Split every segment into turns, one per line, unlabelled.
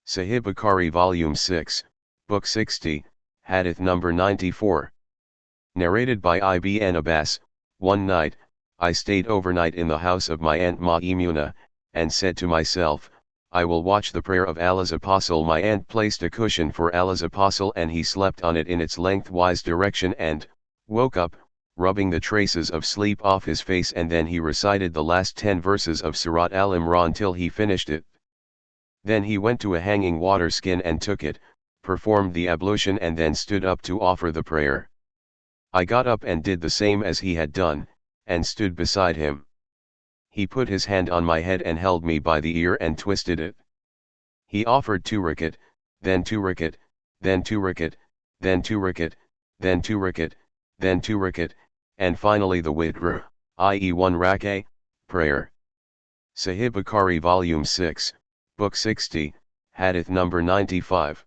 Sahih Bukhari Volume 6, Book 60, Hadith number 94. Narrated by Ibn Abbas, one night, I stayed overnight in the house of my aunt Maimuna, and said to myself, I will watch the prayer of Allah's Apostle. My aunt placed a cushion for Allah's Apostle and he slept on it in its lengthwise direction and woke up, rubbing the traces of sleep off his face, and then he recited the last 10 verses of Surat Al-Imran till he finished it. Then he went to a hanging water skin and took it, performed the ablution and then stood up to offer the prayer. I got up and did the same as he had done, and stood beside him. He put his hand on my head and held me by the ear and twisted it. He offered 2 rakat, then 2 rakat, then 2 rakat, then 2 rakat, then 2 rakat, then 2 rakat, and finally the witr, i.e. 1 rak'ah, prayer. Sahih Bukhari Volume 6, Book 60, Hadith number 95.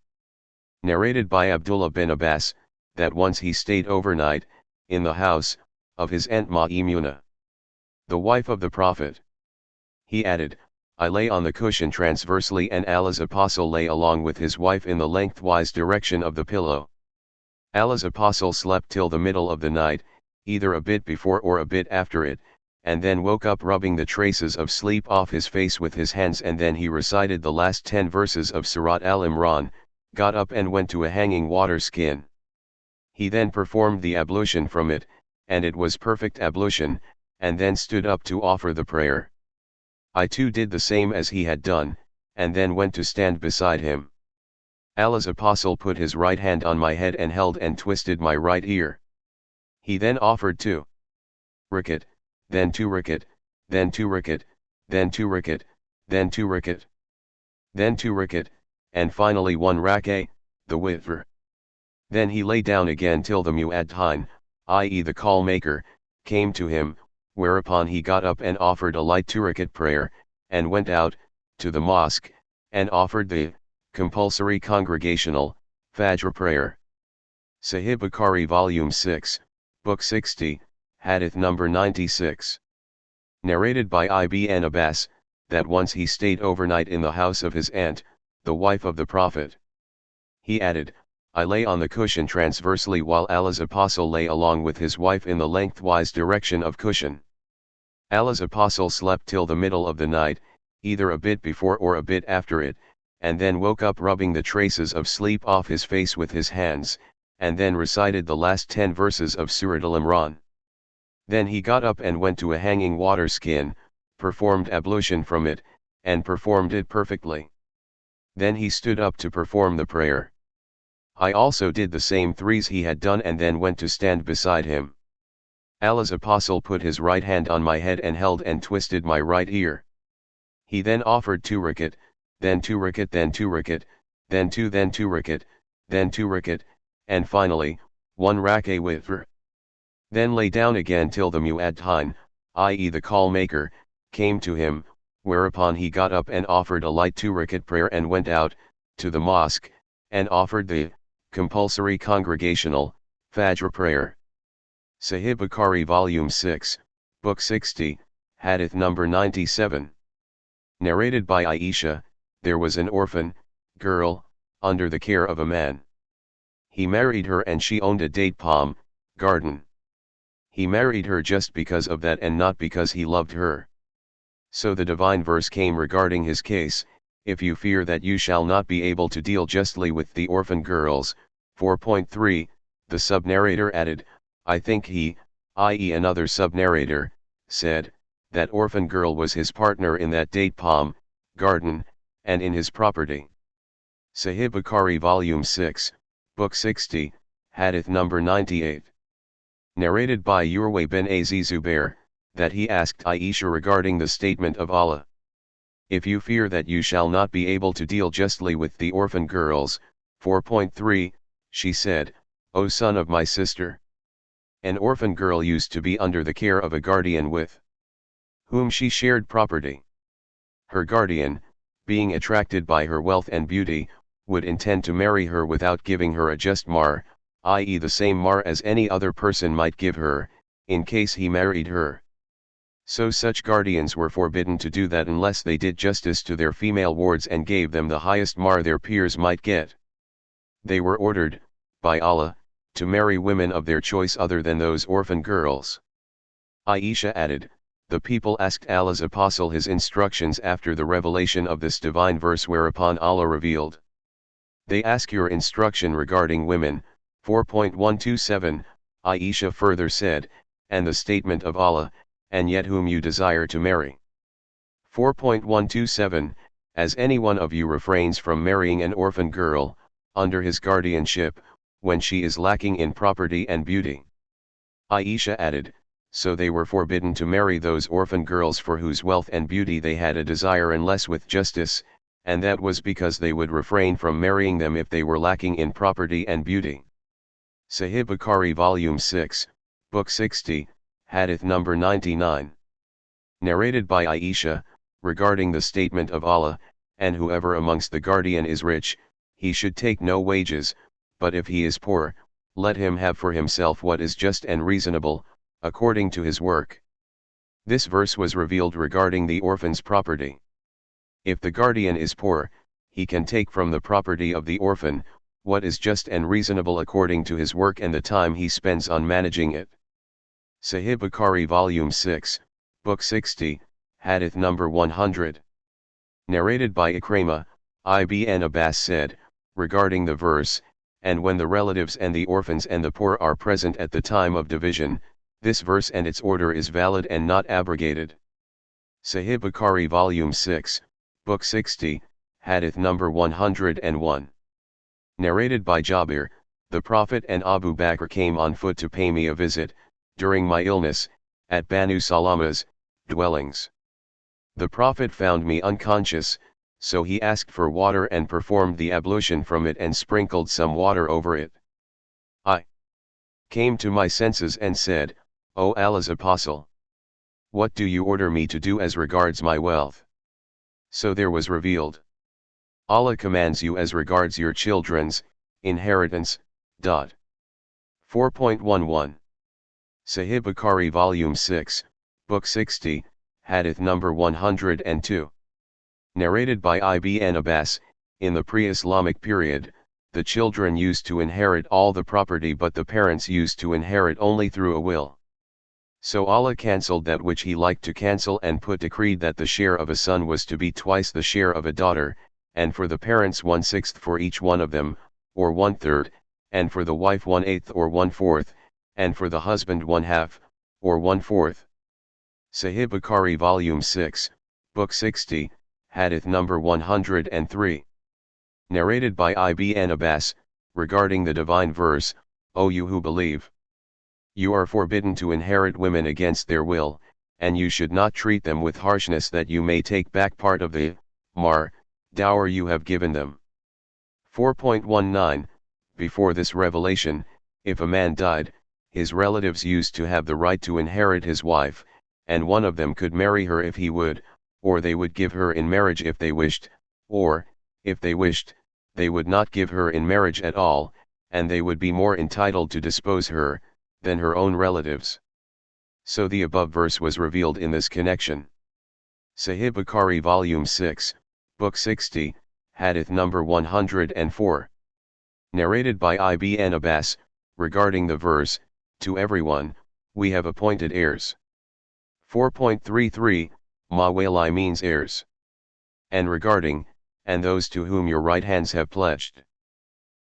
Narrated by Abdullah bin Abbas, that once he stayed overnight, in the house, of his aunt Maimuna, the wife of the Prophet. He added, I lay on the cushion transversely and Allah's Apostle lay along with his wife in the lengthwise direction of the pillow. Allah's Apostle slept till the middle of the night, either a bit before or a bit after it, and then woke up rubbing the traces of sleep off his face with his hands, and then he recited the last 10 verses of Surat Al-Imran, got up and went to a hanging water skin. He then performed the ablution from it, and it was perfect ablution, and then stood up to offer the prayer. I too did the same as he had done, and then went to stand beside him. Allah's Apostle put his right hand on my head and held and twisted my right ear. He then offered 2 rakat, then 2 rakat, then 2 rakat, then 2 rakat, then 2 rakat, then 2 rakat, and finally 1 rak'ah, the witr. Then he lay down again till the mu'adhdhin, i.e. the call maker, came to him, whereupon he got up and offered a light 2 rakat prayer, and went out, to the mosque, and offered the compulsory congregational Fajr prayer. Sahih Bukhari Volume 6, Book 60, Hadith number 96. Narrated by Ibn Abbas, that once he stayed overnight in the house of his aunt, the wife of the Prophet. He added, I lay on the cushion transversely while Allah's Apostle lay along with his wife in the lengthwise direction of cushion. Allah's Apostle slept till the middle of the night, either a bit before or a bit after it, and then woke up rubbing the traces of sleep off his face with his hands, and then recited the last 10 verses of Surat Al-Imran. Then he got up and went to a hanging water skin, performed ablution from it, and performed it perfectly. Then he stood up to perform the prayer. I also did the same 3s he had done and then went to stand beside him. Allah's Apostle put his right hand on my head and held and twisted my right ear. He then offered 2 rakat, then 2 rakat, then 2 rakat, then 2 rakat, then 2 rakat, and finally, 1 rak'ah witr. Then lay down again till the mu'adhdhin, i.e. the call maker, came to him, whereupon he got up and offered a light 2 rakat prayer and went out, to the mosque, and offered the compulsory congregational Fajr prayer. Sahih Bukhari Volume 6, Book 60, Hadith number 97. Narrated by Aisha, there was an orphan girl, under the care of a man. He married her and she owned a date palm garden. He married her just because of that and not because he loved her. So the divine verse came regarding his case, if you fear that you shall not be able to deal justly with the orphan girls. 4.3, the sub-narrator added, I think he, i.e. another sub-narrator, said, that orphan girl was his partner in that date palm garden, and in his property. Sahih Bukhari Volume 6, Book 60, Hadith number 98. Narrated by Urwa bin Zubair, that he asked Aisha regarding the statement of Allah. If you fear that you shall not be able to deal justly with the orphan girls. 4.3, she said, O son of my sister. An orphan girl used to be under the care of a guardian with whom she shared property. Her guardian, being attracted by her wealth and beauty, would intend to marry her without giving her a just mahr, i.e. the same mahr as any other person might give her, in case he married her. So such guardians were forbidden to do that unless they did justice to their female wards and gave them the highest mahr their peers might get. They were ordered, by Allah, to marry women of their choice other than those orphan girls. Aisha added, the people asked Allah's apostle his instructions after the revelation of this divine verse, whereupon Allah revealed, they ask your instruction regarding women. 4.127, Aisha further said, and the statement of Allah, and yet whom you desire to marry. 4.127, as any one of you refrains from marrying an orphan girl, under his guardianship, when she is lacking in property and beauty. Aisha added, so they were forbidden to marry those orphan girls for whose wealth and beauty they had a desire unless with justice, and that was because they would refrain from marrying them if they were lacking in property and beauty. Sahih Bukhari Volume 6, Book 60, Hadith number 99. Narrated by Aisha, regarding the statement of Allah, and whoever amongst the guardian is rich, he should take no wages, but if he is poor, let him have for himself what is just and reasonable, according to his work. This verse was revealed regarding the orphan's property. If the guardian is poor, he can take from the property of the orphan, what is just and reasonable according to his work and the time he spends on managing it. Sahih Bukhari Volume 6, Book 60, Hadith number 100. Narrated by Ikrimah, Ibn Abbas said, regarding the verse, and when the relatives and the orphans and the poor are present at the time of division, this verse and its order is valid and not abrogated. Sahih Bukhari Volume 6, Book 60, Hadith number 101. Narrated by Jabir, the Prophet and Abu Bakr came on foot to pay me a visit, during my illness, at Banu Salama's dwellings. The Prophet found me unconscious, so he asked for water and performed the ablution from it and sprinkled some water over it. I came to my senses and said, O Allah's Apostle, what do you order me to do as regards my wealth? So there was revealed, Allah commands you as regards your children's inheritance. 4.11. Sahih Bukhari Volume 6, Book 60, Hadith number 102. Narrated by Ibn Abbas, in the pre-Islamic period, the children used to inherit all the property but the parents used to inherit only through a will. So Allah cancelled that which he liked to cancel and decreed that the share of a son was to be twice the share of a daughter, and for the parents 1/6 for each one of them, or 1/3, and for the wife 1/8 or 1/4, and for the husband 1/2, or 1/4. Sahih Bukhari Volume 6, Book 60, Hadith number 103. Narrated by Ibn Abbas, regarding the divine verse, O you who believe, you are forbidden to inherit women against their will, and you should not treat them with harshness that you may take back part of the mahr, dower you have given them. 4.19, before this revelation, if a man died, his relatives used to have the right to inherit his wife, and one of them could marry her if he would, or they would give her in marriage if they wished, or, if they wished, they would not give her in marriage at all, and they would be more entitled to dispose her, than her own relatives. So the above verse was revealed in this connection. Sahih Bukhari Volume 6, Book 60, Hadith number 104. Narrated by Ibn Abbas, regarding the verse, to everyone, we have appointed heirs. 4.33, Mawali means heirs. And regarding, and those to whom your right hands have pledged.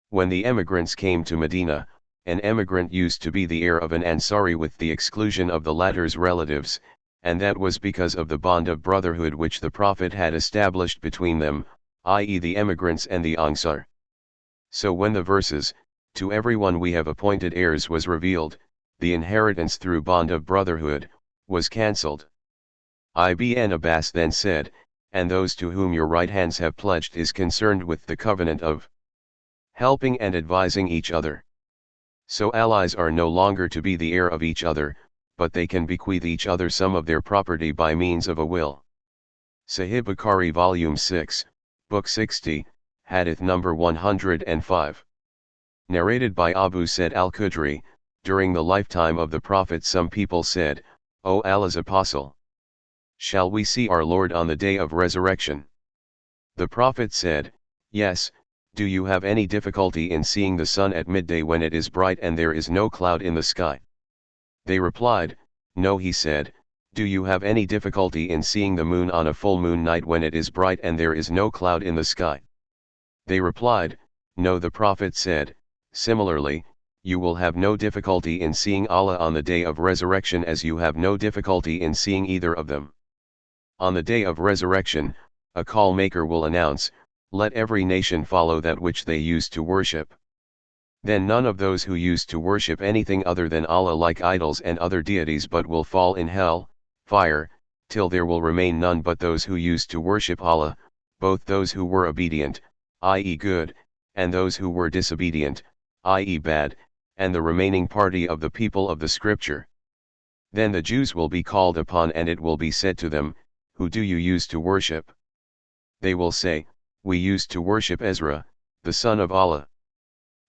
When the emigrants came to Medina, an emigrant used to be the heir of an Ansari with the exclusion of the latter's relatives, and that was because of the bond of brotherhood which the Prophet had established between them, i.e. the emigrants and the Ansar. So when the verses, to everyone we have appointed heirs was revealed, the inheritance through bond of brotherhood, was cancelled. Ibn Abbas then said, and those to whom your right hands have pledged is concerned with the covenant of helping and advising each other. So allies are no longer to be the heir of each other, but they can bequeath each other some of their property by means of a will. Sahih Bukhari Volume 6, Book 60, Hadith number 105. Narrated by Abu Sa'id al-Khudri, during the lifetime of the Prophet some people said, O Allah's Apostle, shall we see our Lord on the day of resurrection? The Prophet said, yes. Do you have any difficulty in seeing the sun at midday when it is bright and there is no cloud in the sky? They replied, no. He said, do you have any difficulty in seeing the moon on a full moon night when it is bright and there is no cloud in the sky? They replied, no. The Prophet said, similarly, you will have no difficulty in seeing Allah on the day of resurrection as you have no difficulty in seeing either of them. On the day of resurrection, a call maker will announce, let every nation follow that which they used to worship. Then none of those who used to worship anything other than Allah like idols and other deities but will fall in hell, fire, till there will remain none but those who used to worship Allah, both those who were obedient, i.e. good, and those who were disobedient, i.e. bad, and the remaining party of the people of the scripture. Then the Jews will be called upon and it will be said to them, who do you use to worship? They will say, we used to worship Ezra, the son of Allah.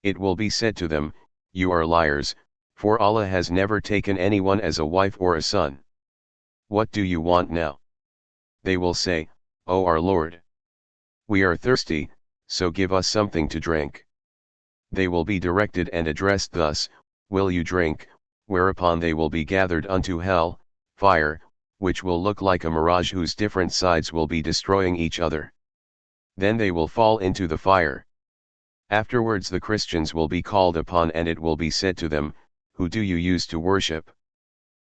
It will be said to them, you are liars, for Allah has never taken anyone as a wife or a son. What do you want now? They will say, O our Lord, we are thirsty, so give us something to drink. They will be directed and addressed thus, will you drink, whereupon they will be gathered unto hell, fire, which will look like a mirage whose different sides will be destroying each other. Then they will fall into the fire. Afterwards the Christians will be called upon and it will be said to them, who do you use to worship?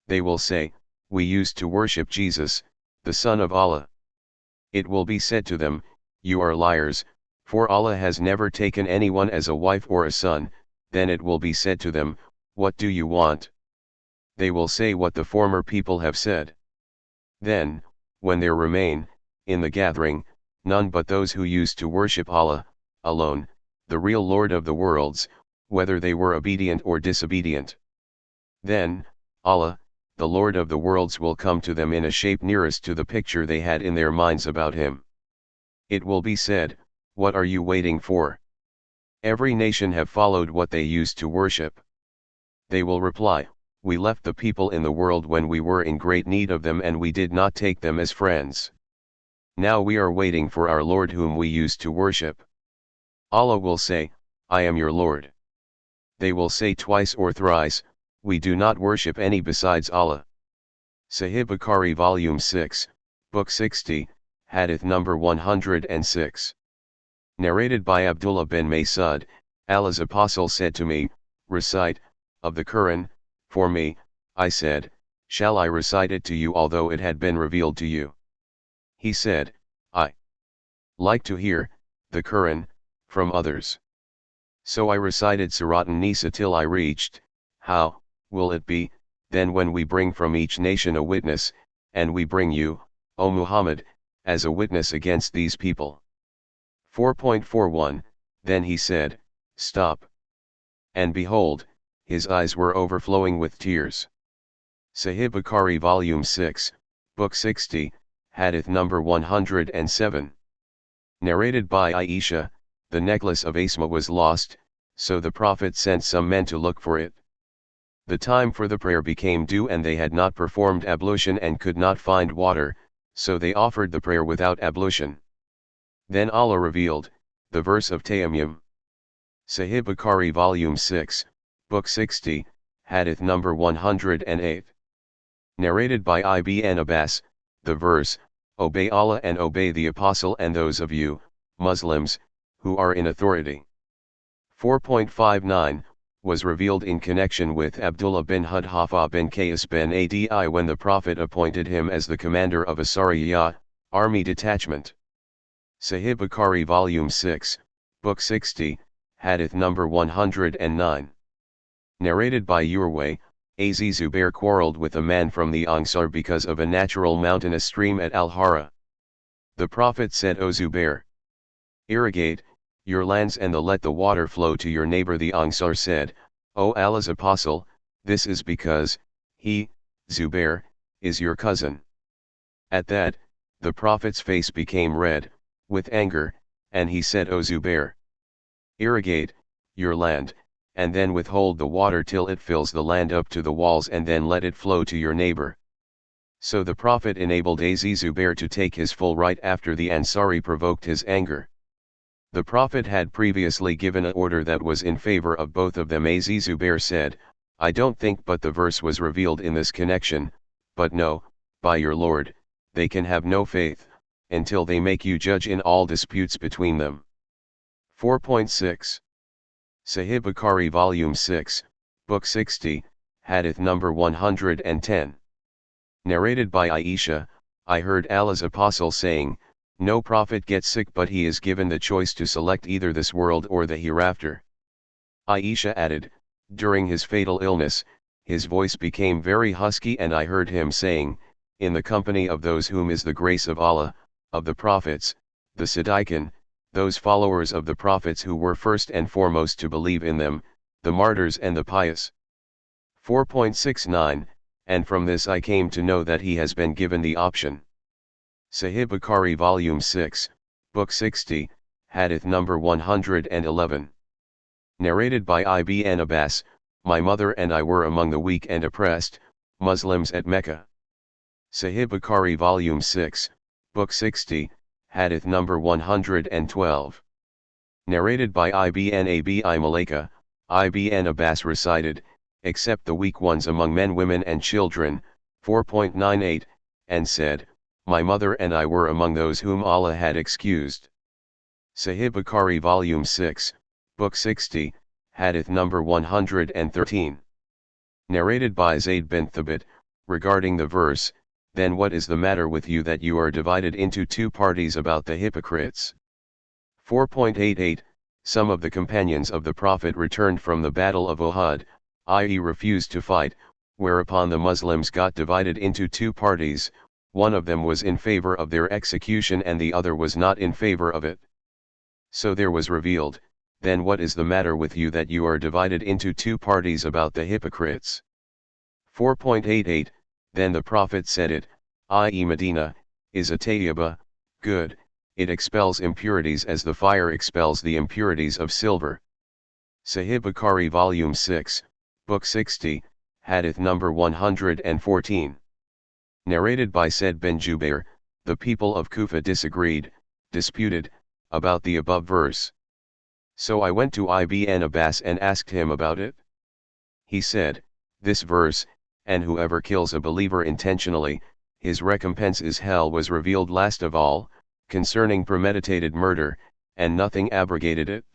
They will say, we used to worship Jesus, the Son of Allah. It will be said to them, you are liars, for Allah has never taken anyone as a wife or a son. Then it will be said to them, what do you want? They will say what the former people have said. Then, when there remain, in the gathering, none but those who used to worship Allah, alone, the real Lord of the worlds, whether they were obedient or disobedient. Then, Allah, the Lord of the worlds will come to them in a shape nearest to the picture they had in their minds about him. It will be said, what are you waiting for? Every nation have followed what they used to worship. They will reply, we left the people in the world when we were in great need of them and we did not take them as friends. Now we are waiting for our Lord whom we used to worship. Allah will say, I am your Lord. They will say twice or thrice, we do not worship any besides Allah. Sahih Bukhari Volume 6, Book 60, Hadith number 106. Narrated by Abdullah bin Mas'ud, Allah's Apostle said to me, recite, of the Quran, for me. I said, shall I recite it to you although it had been revealed to you? He said, I like to hear, the Quran, from others. So I recited Surat an-Nisa till I reached, how will it be, then when we bring from each nation a witness, and we bring you, O Muhammad, as a witness against these people. 4.41, then he said, stop. And behold, his eyes were overflowing with tears. Sahih Bukhari Volume 6, Book 60, Hadith number 107. Narrated by Aisha, the necklace of Asma was lost, so the Prophet sent some men to look for it. The time for the prayer became due and they had not performed ablution and could not find water, so they offered the prayer without ablution. Then Allah revealed, the verse of Tayammum. Sahih Bukhari Volume 6, Book 60, Hadith number 108. Narrated by Ibn Abbas, the verse, obey Allah and obey the Apostle and those of you, Muslims, who are in authority. 4.59, was revealed in connection with Abdullah bin Hudhafa bin Qais bin Adi when the Prophet appointed him as the commander of a Sariyah, army detachment. Sahih Bukhari Volume 6, Book 60, Hadith number 109. Narrated by Urwa, Az Zubair quarreled with a man from the Ангիր because of a natural mountainous stream at Al-Hara. The Prophet said, O Zubair, irrigate your lands and let the water flow to your neighbor. The Ангիր said, O Allah's Apostle, this is because, he, Zubair, is your cousin. At that, the Prophet's face became red, with anger, and he said, O Zubair, irrigate your land, and then withhold the water till it fills the land up to the walls and then let it flow to your neighbor. So the Prophet enabled Zubair to take his full right after the Ansari provoked his anger. The Prophet had previously given an order that was in favor of both of them. Zubair said, I don't think but the verse was revealed in this connection, but no, by your Lord, they can have no faith, until they make you judge in all disputes between them. 4.6 Sahih Bukhari Volume 6, Book 60, Hadith number 110. Narrated by Aisha, I heard Allah's Apostle saying, no prophet gets sick but he is given the choice to select either this world or the hereafter. Aisha added, during his fatal illness, his voice became very husky and I heard him saying, in the company of those whom is the grace of Allah, of the prophets, the Siddiqin, those followers of the prophets who were first and foremost to believe in them, the martyrs and the pious. 4.69 And from this I came to know that he has been given the option. Sahih Bukhari Volume 6, Book 60, Hadith number 111. Narrated by Ibn Abbas, my mother and I were among the weak and oppressed Muslims at Mecca. Sahih Bukhari Volume 6, Book 60, Hadith number 112. Narrated by Ibn Abi Mulaika, Ibn Abbas recited, except the weak ones among men, women and children, 4.98, and said, my mother and I were among those whom Allah had excused. Sahih Bukhari Volume 6, Book 60, Hadith number 113. Narrated by Zayd bin Thabit, regarding the verse, then what is the matter with you that you are divided into two parties about the hypocrites? 4.88, some of the companions of the Prophet returned from the battle of Uhud, i.e. refused to fight, whereupon the Muslims got divided into two parties, one of them was in favor of their execution and the other was not in favor of it. So there was revealed, then what is the matter with you that you are divided into two parties about the hypocrites? 4.88, then the Prophet said it, i.e. Medina, is a tayyibah, good, it expels impurities as the fire expels the impurities of silver. Sahih Bukhari Volume 6, Book 60, Hadith number 114. Narrated by Said bin Jubair, the people of Kufa disputed, about the above verse. So I went to Ibn Abbas and asked him about it. He said, this verse, and whoever kills a believer intentionally, his recompense is hell, was revealed last of all, concerning premeditated murder, and nothing abrogated it.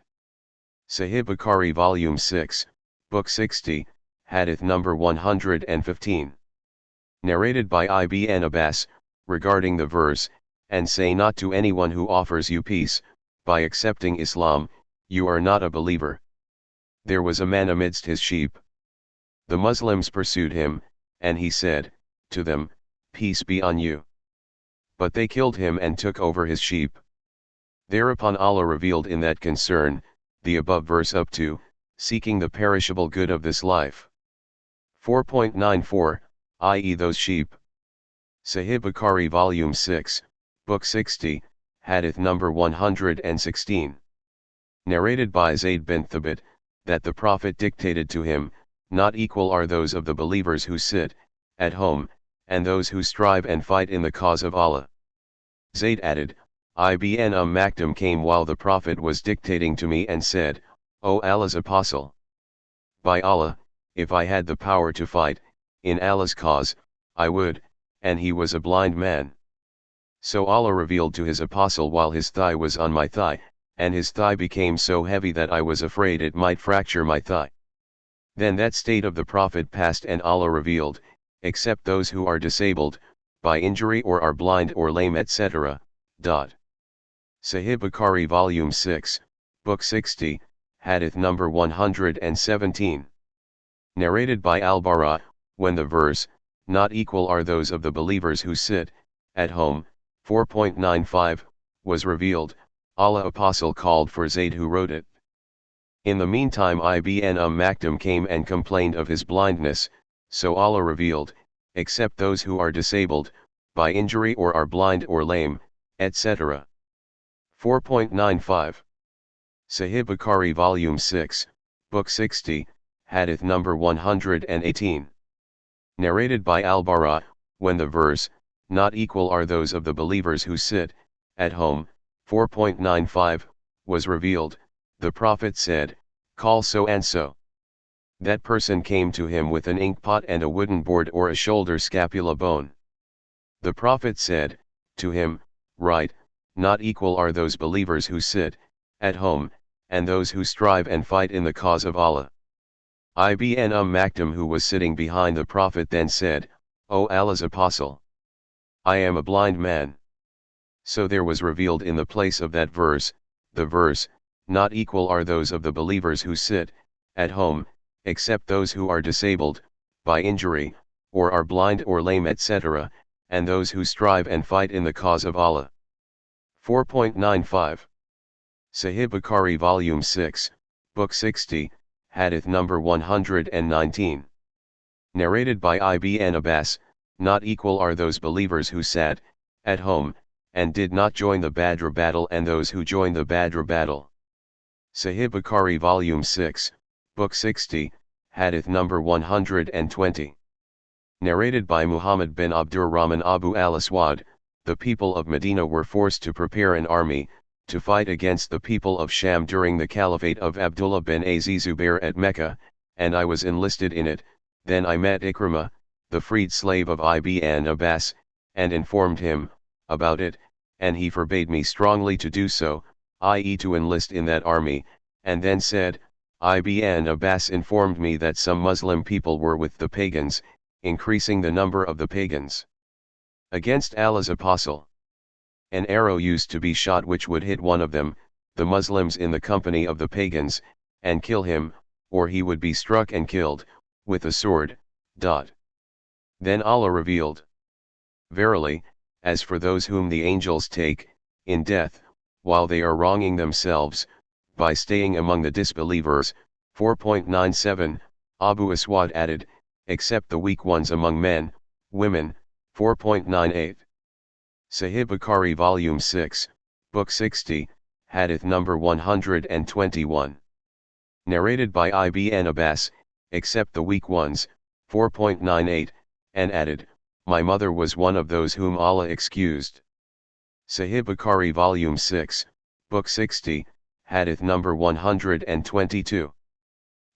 Sahih Bukhari Volume 6, Book 60, Hadith number 115. Narrated by Ibn Abbas, regarding the verse, and say not to anyone who offers you peace, by accepting Islam, you are not a believer. There was a man amidst his sheep. The Muslims pursued him, and he said, to them, peace be on you. But they killed him and took over his sheep. Thereupon Allah revealed in that concern, the above verse up to, seeking the perishable good of this life. 4.94, i.e. those sheep. Sahih Bukhari Volume 6, Book 60, Hadith number 116. Narrated by Zayd bin Thabit, that the Prophet dictated to him, not equal are those of the believers who sit, at home, and those who strive and fight in the cause of Allah. Zayd added, Ibn Maktum came while the Prophet was dictating to me and said, O Allah's Apostle! By Allah, if I had the power to fight, in Allah's cause, I would, and he was a blind man. So Allah revealed to his apostle while his thigh was on my thigh, and his thigh became so heavy that I was afraid it might fracture my thigh. Then that state of the Prophet passed and Allah revealed, except those who are disabled, by injury or are blind or lame etc. Sahih Bukhari Volume 6, Book 60, Hadith number 117. Narrated by Al-Bara, when the verse, not equal are those of the believers who sit, at home, 4.95, was revealed, Allah Apostle called for Zayd who wrote it. In the meantime Ibn Maktum came and complained of his blindness, so Allah revealed, except those who are disabled, by injury or are blind or lame, etc. 4.95. Sahih Bukhari Volume 6, Book 60, Hadith number 118. Narrated by Al-Bara, when the verse, not equal are those of the believers who sit at home, 4.95, was revealed, the Prophet said, call so and so. That person came to him with an inkpot and a wooden board or a shoulder scapula bone. The Prophet said to him, right, not equal are those believers who sit at home, and those who strive and fight in the cause of Allah. Ibn Maktum, who was sitting behind the Prophet, then said, O Allah's apostle, I am a blind man. So there was revealed in the place of that verse, the verse, not equal are those of the believers who sit at home, except those who are disabled by injury, or are blind or lame, etc., and those who strive and fight in the cause of Allah. 4.95. Sahih Bukhari Volume 6, Book 60, Hadith number 119. Narrated by Ibn Abbas, not equal are those believers who sat at home, and did not join the Badr battle, and those who joined the Badr battle. Sahih Bukhari Volume 6, Book 60, Hadith number 120. Narrated by Muhammad bin Abdurrahman Abu al-Aswad, the people of Medina were forced to prepare an army to fight against the people of Sham during the caliphate of Abdullah bin Zubair at Mecca, and I was enlisted in it. Then I met Ikrimah, the freed slave of Ibn Abbas, and informed him about it, and he forbade me strongly to do so, i.e. to enlist in that army, and then said, Ibn Abbas informed me that some Muslim people were with the pagans, increasing the number of the pagans against Allah's apostle. An arrow used to be shot which would hit one of them, the Muslims in the company of the pagans, and kill him, or he would be struck and killed with a sword. Then Allah revealed, verily, as for those whom the angels take in death, while they are wronging themselves by staying among the disbelievers, 4.97, Abu Aswad added, except the weak ones among men, women, 4.98. Sahih Bukhari Volume 6, Book 60, Hadith number 121. Narrated by Ibn Abbas, except the weak ones, 4.98, and added, my mother was one of those whom Allah excused. Sahih Bukhari Volume 6, Book 60, Hadith number 122.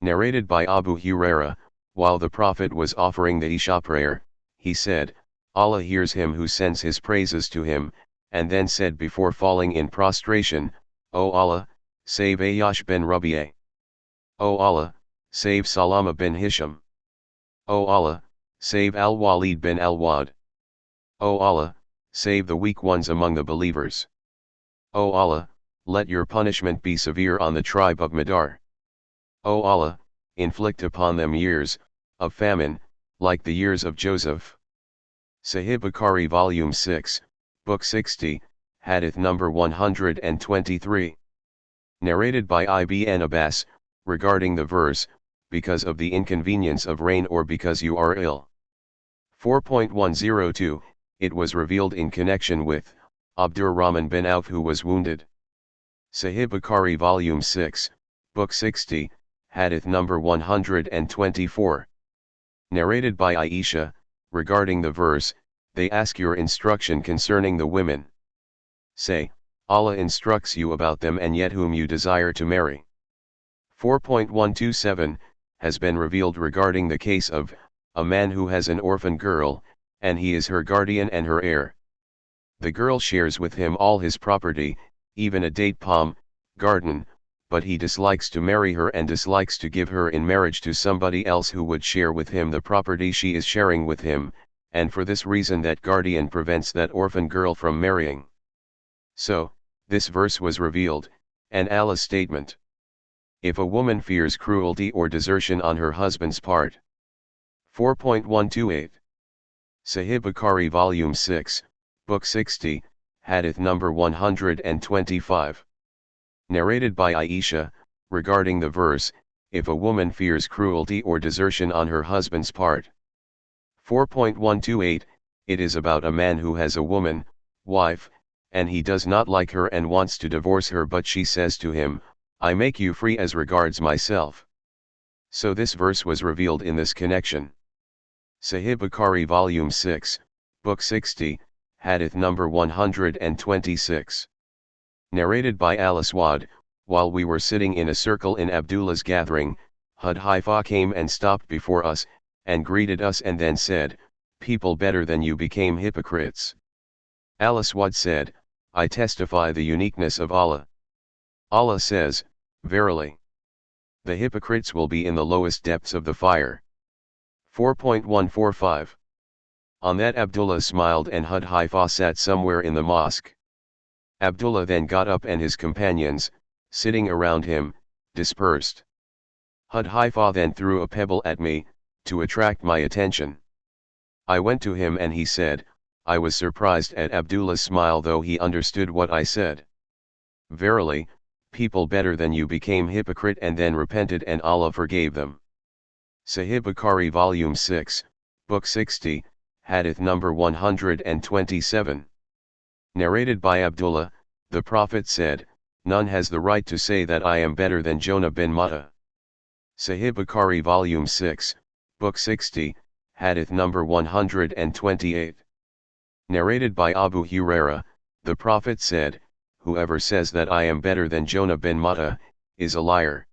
Narrated by Abu Huraira, while the Prophet was offering the Isha prayer, he said, Allah hears him who sends his praises to him, and then said before falling in prostration, O Allah, save Ayyash ben Rabi'ah. O Allah, save Salama bin Hisham. O Allah, save Al-Walid bin Al-Wad. O Allah, save the weak ones among the believers. O Allah, let your punishment be severe on the tribe of Madar. O Allah, inflict upon them years of famine, like the years of Joseph. Sahih Bukhari Volume 6, Book 60, Hadith number 123. Narrated by Ibn Abbas, regarding the verse, because of the inconvenience of rain or because you are ill. 4.102, it was revealed in connection with Abdurrahman bin Auf, who was wounded. Sahih Bukhari Volume 6, Book 60, Hadith number 124. Narrated by Aisha, regarding the verse, they ask your instruction concerning the women. Say, Allah instructs you about them and yet whom you desire to marry. 4.127, has been revealed regarding the case of a man who has an orphan girl, and he is her guardian and her heir. The girl shares with him all his property, even a date palm garden, but he dislikes to marry her and dislikes to give her in marriage to somebody else who would share with him the property she is sharing with him, and for this reason that guardian prevents that orphan girl from marrying. So, this verse was revealed, and Allah's statement. If a woman fears cruelty or desertion on her husband's part. 4.128. Sahih Bukhari Volume 6, Book 60, Hadith number 125. Narrated by Aisha, regarding the verse, if a woman fears cruelty or desertion on her husband's part. 4.128, it is about a man who has a woman, wife, and he does not like her and wants to divorce her, but she says to him, I make you free as regards myself. So this verse was revealed in this connection. Sahih Bukhari Volume 6, Book 60, Hadith number 126. Narrated by Al-Aswad, while we were sitting in a circle in Abdullah's gathering, Hudhaifa came and stopped before us, and greeted us and then said, "People better than you became hypocrites." Al-Aswad said, "I testify the uniqueness of Allah. Allah says, verily, the hypocrites will be in the lowest depths of the fire." 4.145. On that Abdullah smiled and Hudhaifa sat somewhere in the mosque. Abdullah then got up and his companions, sitting around him, dispersed. Hudhaifa then threw a pebble at me, to attract my attention. I went to him and he said, I was surprised at Abdullah's smile though he understood what I said. Verily, people better than you became hypocrite and then repented and Allah forgave them. Sahih Bukhari Volume 6, Book 60, Hadith number 127. Narrated by Abdullah, the Prophet said, "None has the right to say that I am better than Jonah bin Matta." Sahih Bukhari Volume 6, Book 60, Hadith number 128. Narrated by Abu Huraira, the Prophet said, "Whoever says that I am better than Jonah bin Matta, is a liar."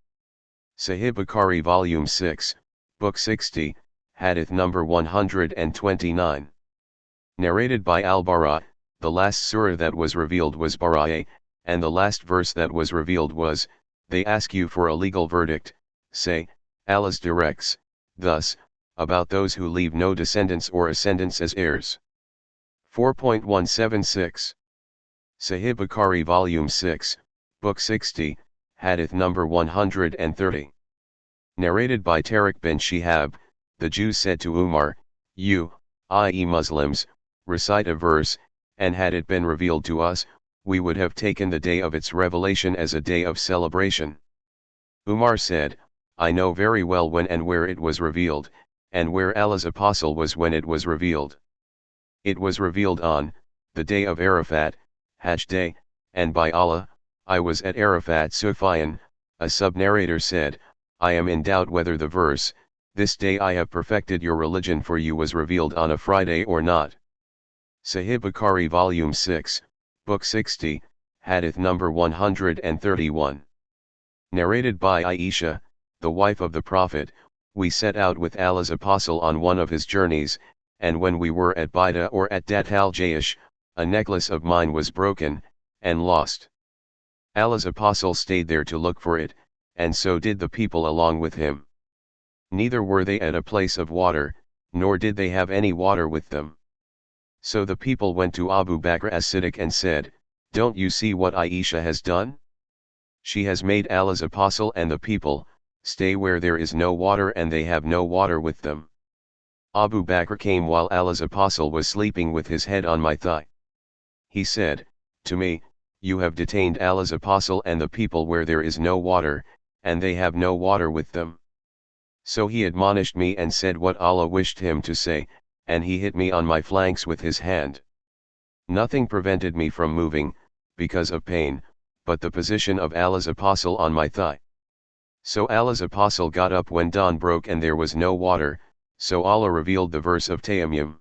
Sahih Bukhari Volume 6, Book 60, Hadith number 129. Narrated by Al-Bara, the last surah that was revealed was Bara'ah, and the last verse that was revealed was, "They ask you for a legal verdict, say, Allah directs, thus, about those who leave no descendants or ascendants as heirs." 4.176. Sahih Bukhari Volume 6, Book 60, Hadith number 130. Narrated by Tariq bin Shihab, the Jews said to Umar, "You, i.e. Muslims, recite a verse, and had it been revealed to us, we would have taken the day of its revelation as a day of celebration." Umar said, "I know very well when and where it was revealed, and where Allah's apostle was when it was revealed. It was revealed on the day of Arafat, Hajj day, and by Allah, I was at Arafat." Sufyan, a sub-narrator said, "I am in doubt whether the verse, 'This day I have perfected your religion for you,' was revealed on a Friday or not." Sahih Bukhari Volume 6, Book 60, Hadith number 131. Narrated by Aisha, the wife of the Prophet, "We set out with Allah's apostle on one of his journeys, and when we were at Baida or at Dat al-Jayish, a necklace of mine was broken, and lost. Allah's apostle stayed there to look for it, and so did the people along with him. Neither were they at a place of water, nor did they have any water with them. So the people went to Abu Bakr as-Siddiq and said, 'Don't you see what Aisha has done? She has made Allah's apostle and the people stay where there is no water and they have no water with them.' Abu Bakr came while Allah's apostle was sleeping with his head on my thigh. He said to me, 'You have detained Allah's apostle and the people where there is no water, and they have no water with them.' So he admonished me and said what Allah wished him to say, and he hit me on my flanks with his hand. Nothing prevented me from moving, because of pain, but the position of Allah's apostle on my thigh. So Allah's apostle got up when dawn broke and there was no water, so Allah revealed the verse of Tayammum.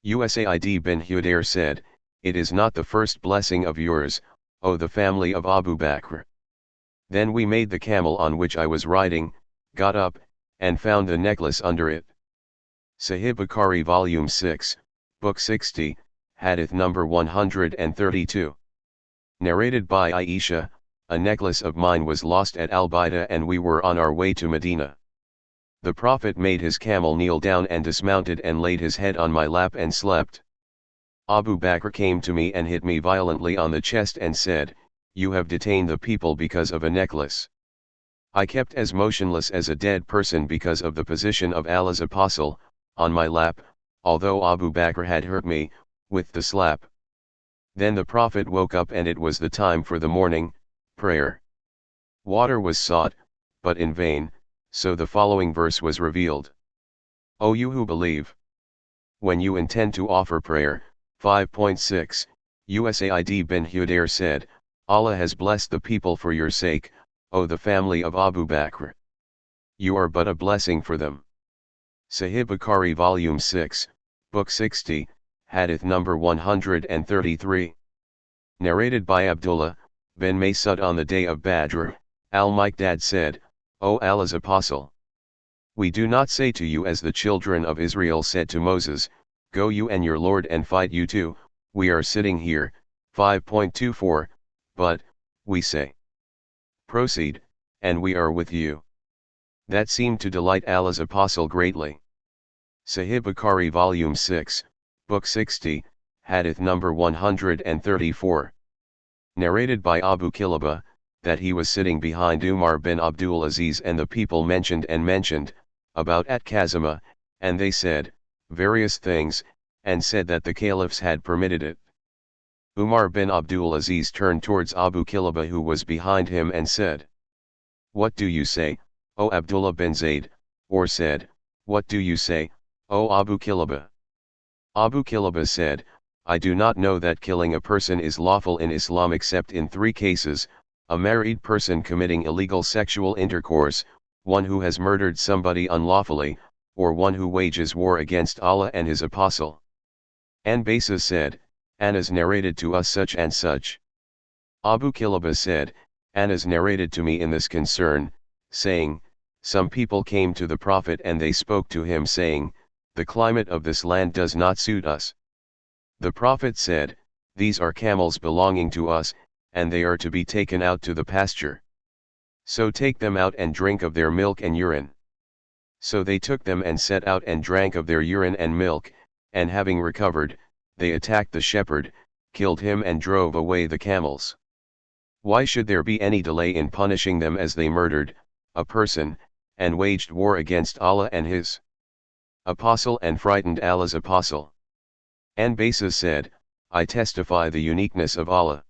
Usaid bin Hudair said, 'It is not the first blessing of yours, O the family of Abu Bakr.' Then we made the camel on which I was riding, got up, and found the necklace under it." Sahih Bukhari Volume 6, Book 60, Hadith number 132. Narrated by Aisha, "A necklace of mine was lost at Al-Baida and we were on our way to Medina. The Prophet made his camel kneel down and dismounted and laid his head on my lap and slept. Abu Bakr came to me and hit me violently on the chest and said, 'You have detained the people because of a necklace.' I kept as motionless as a dead person because of the position of Allah's apostle, on my lap, although Abu Bakr had hurt me, with the slap. Then the Prophet woke up and it was the time for the morning prayer. Water was sought, but in vain, so the following verse was revealed. O you who believe! When you intend to offer prayer, 5.6, Usaid bin Hudair said, Allah has blessed the people for your sake, O the family of Abu Bakr. You are but a blessing for them. Sahih Bukhari Volume 6, Book 60, Hadith number 133. Narrated by Abdullah bin Mas'ud, on the day of Badr, al-Miqdad said, O Allah's Apostle, we do not say to you as the children of Israel said to Moses, go you and your Lord and fight you too, we are sitting here, 5.24, but, we say, proceed, and we are with you. That seemed to delight Allah's Apostle greatly. Sahih Bukhari Volume 6, Book 60, Hadith number 134. Narrated by Abu Kilaba, that he was sitting behind Umar bin Abdul Aziz and the people mentioned about at-Kazima, and they said, various things, and said that the caliphs had permitted it. Umar bin Abdul Aziz turned towards Abu Kilaba who was behind him and said, what do you say, O Abdullah bin Zayd, or said, what do you say, O Abu Kilaba? Abu Kilaba said, I do not know that killing a person is lawful in Islam except in 3 cases, a married person committing illegal sexual intercourse, one who has murdered somebody unlawfully, or one who wages war against Allah and His Apostle. And Basa said, Anas narrated to us such and such. Abu Kilaba said, Anas narrated to me in this concern, saying, some people came to the Prophet and they spoke to him saying, the climate of this land does not suit us. The Prophet said, these are camels belonging to us, and they are to be taken out to the pasture. So take them out and drink of their milk and urine. So they took them and set out and drank of their urine and milk, and having recovered, they attacked the shepherd, killed him and drove away the camels. Why should there be any delay in punishing them as they murdered a person, and waged war against Allah and His Apostle and frightened Allah's Apostle? And Basa said, I testify the uniqueness of Allah.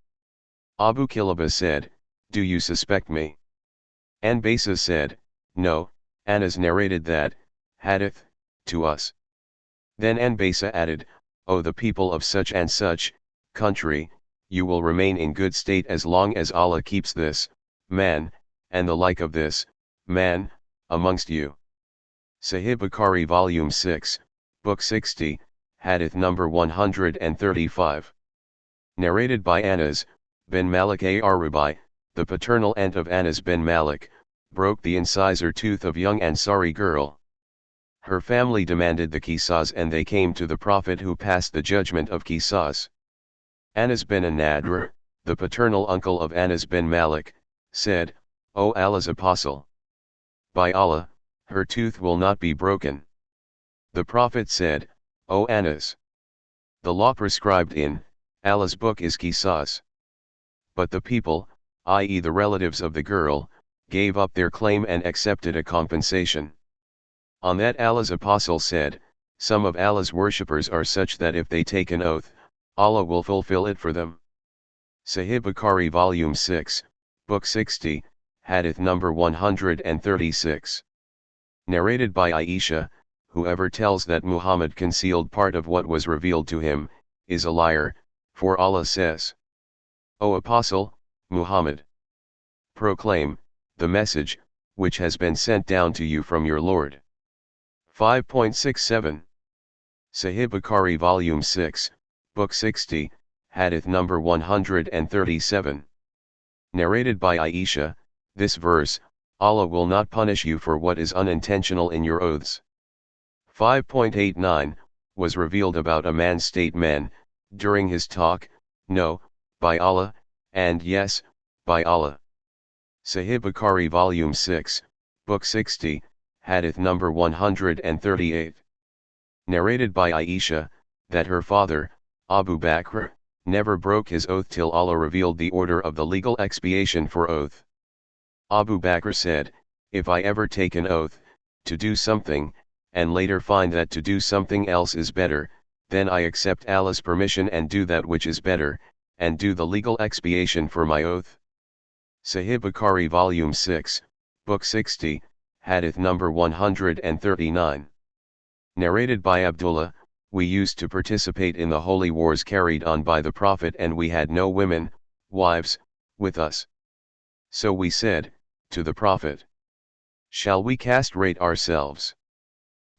Abu Kilaba said, do you suspect me? And Basa said, no, Anas narrated that hadith to us. Then Basa added, O the people of such and such country, you will remain in good state as long as Allah keeps this man, and the like of this man, amongst you. Sahih Bukhari Volume 6, Book 60, Hadith number 135. Narrated by Anas bin Malik Ar-Rubai, the paternal aunt of Anas bin Malik, broke the incisor tooth of young Ansari girl. Her family demanded the qisas and they came to the Prophet who passed the judgment of qisas. Anas bin Nadr, the paternal uncle of Anas bin Malik, said, O Allah's Apostle, by Allah, her tooth will not be broken. The Prophet said, O Anas, the law prescribed in Allah's book is qisas. But the people, i.e. the relatives of the girl, gave up their claim and accepted a compensation. On that Allah's Apostle said, some of Allah's worshippers are such that if they take an oath, Allah will fulfill it for them. Sahih Bukhari Volume 6, Book 60, Hadith number 136. Narrated by Aisha, whoever tells that Muhammad concealed part of what was revealed to him, is a liar, for Allah says, O Apostle, Muhammad, proclaim the message which has been sent down to you from your Lord. 5.67. Sahih Bukhari Volume 6, Book 60, Hadith number 137. Narrated by Aisha, this verse, Allah will not punish you for what is unintentional in your oaths. 5.89, was revealed about a man's statement, during his talk, no, by Allah, and yes, by Allah. Sahih Bukhari Volume 6, Book 60, Hadith number 138. Narrated by Aisha, that her father, Abu Bakr, never broke his oath till Allah revealed the order of the legal expiation for oath. Abu Bakr said, if I ever take an oath, to do something, and later find that to do something else is better, then I accept Allah's permission and do that which is better, and do the legal expiation for my oath. Sahih Bukhari Volume 6, Book 60, Hadith number 139. Narrated by Abdullah, we used to participate in the holy wars carried on by the Prophet and we had no women, wives, with us. So we said, to the Prophet, shall we castrate ourselves?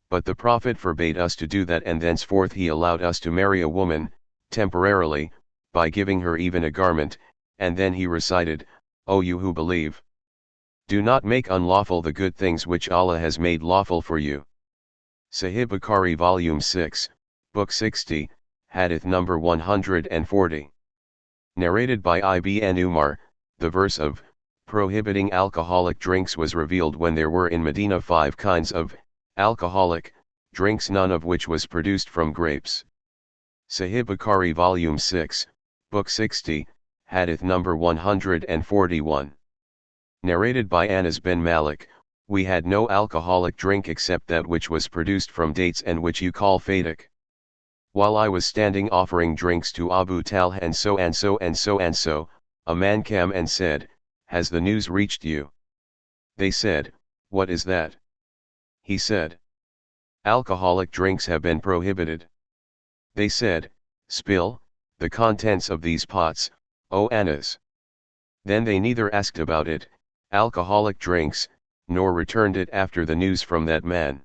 But the Prophet forbade us to do that, and thenceforth he allowed us to marry a woman, temporarily, by giving her even a garment, and then he recited, O you who believe! Do not make unlawful the good things which Allah has made lawful for you. Sahih Bukhari Volume 6, Book 60, Hadith number 140. Narrated by Ibn Umar, the verse of prohibiting alcoholic drinks was revealed when there were in Medina 5 kinds of alcoholic drinks, none of which was produced from grapes. Sahih Bukhari Volume 6, Book 60, Hadith number 141. Narrated by Anas bin Malik, we had no alcoholic drink except that which was produced from dates and which you call Prophetic. While I was standing offering drinks to Abu Talha and so and so and so and so, a man came and said, Has the news reached you? They said, What is that? He said, Alcoholic drinks have been prohibited. They said, Spill the contents of these pots, O Anas. Then they neither asked about it, alcoholic drinks, nor returned it after the news from that man.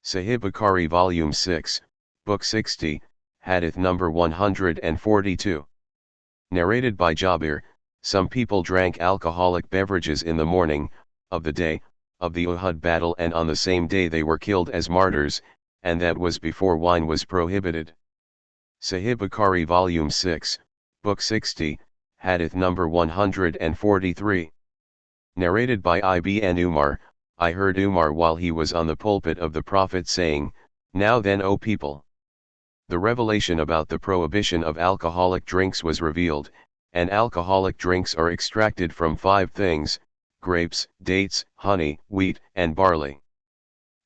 Sahih Bukhari Volume 6, Book 60, Hadith number 142. Narrated by Jabir, some people drank alcoholic beverages in the morning of the day of the Uhud battle, and on the same day they were killed as martyrs, and that was before wine was prohibited. Sahih Bukhari Volume 6, Book 60, Hadith number 143. Narrated by Ibn Umar, I heard Umar while he was on the pulpit of the Prophet saying, Now then, O people! The revelation about the prohibition of alcoholic drinks was revealed, and alcoholic drinks are extracted from 5 things: grapes, dates, honey, wheat, and barley.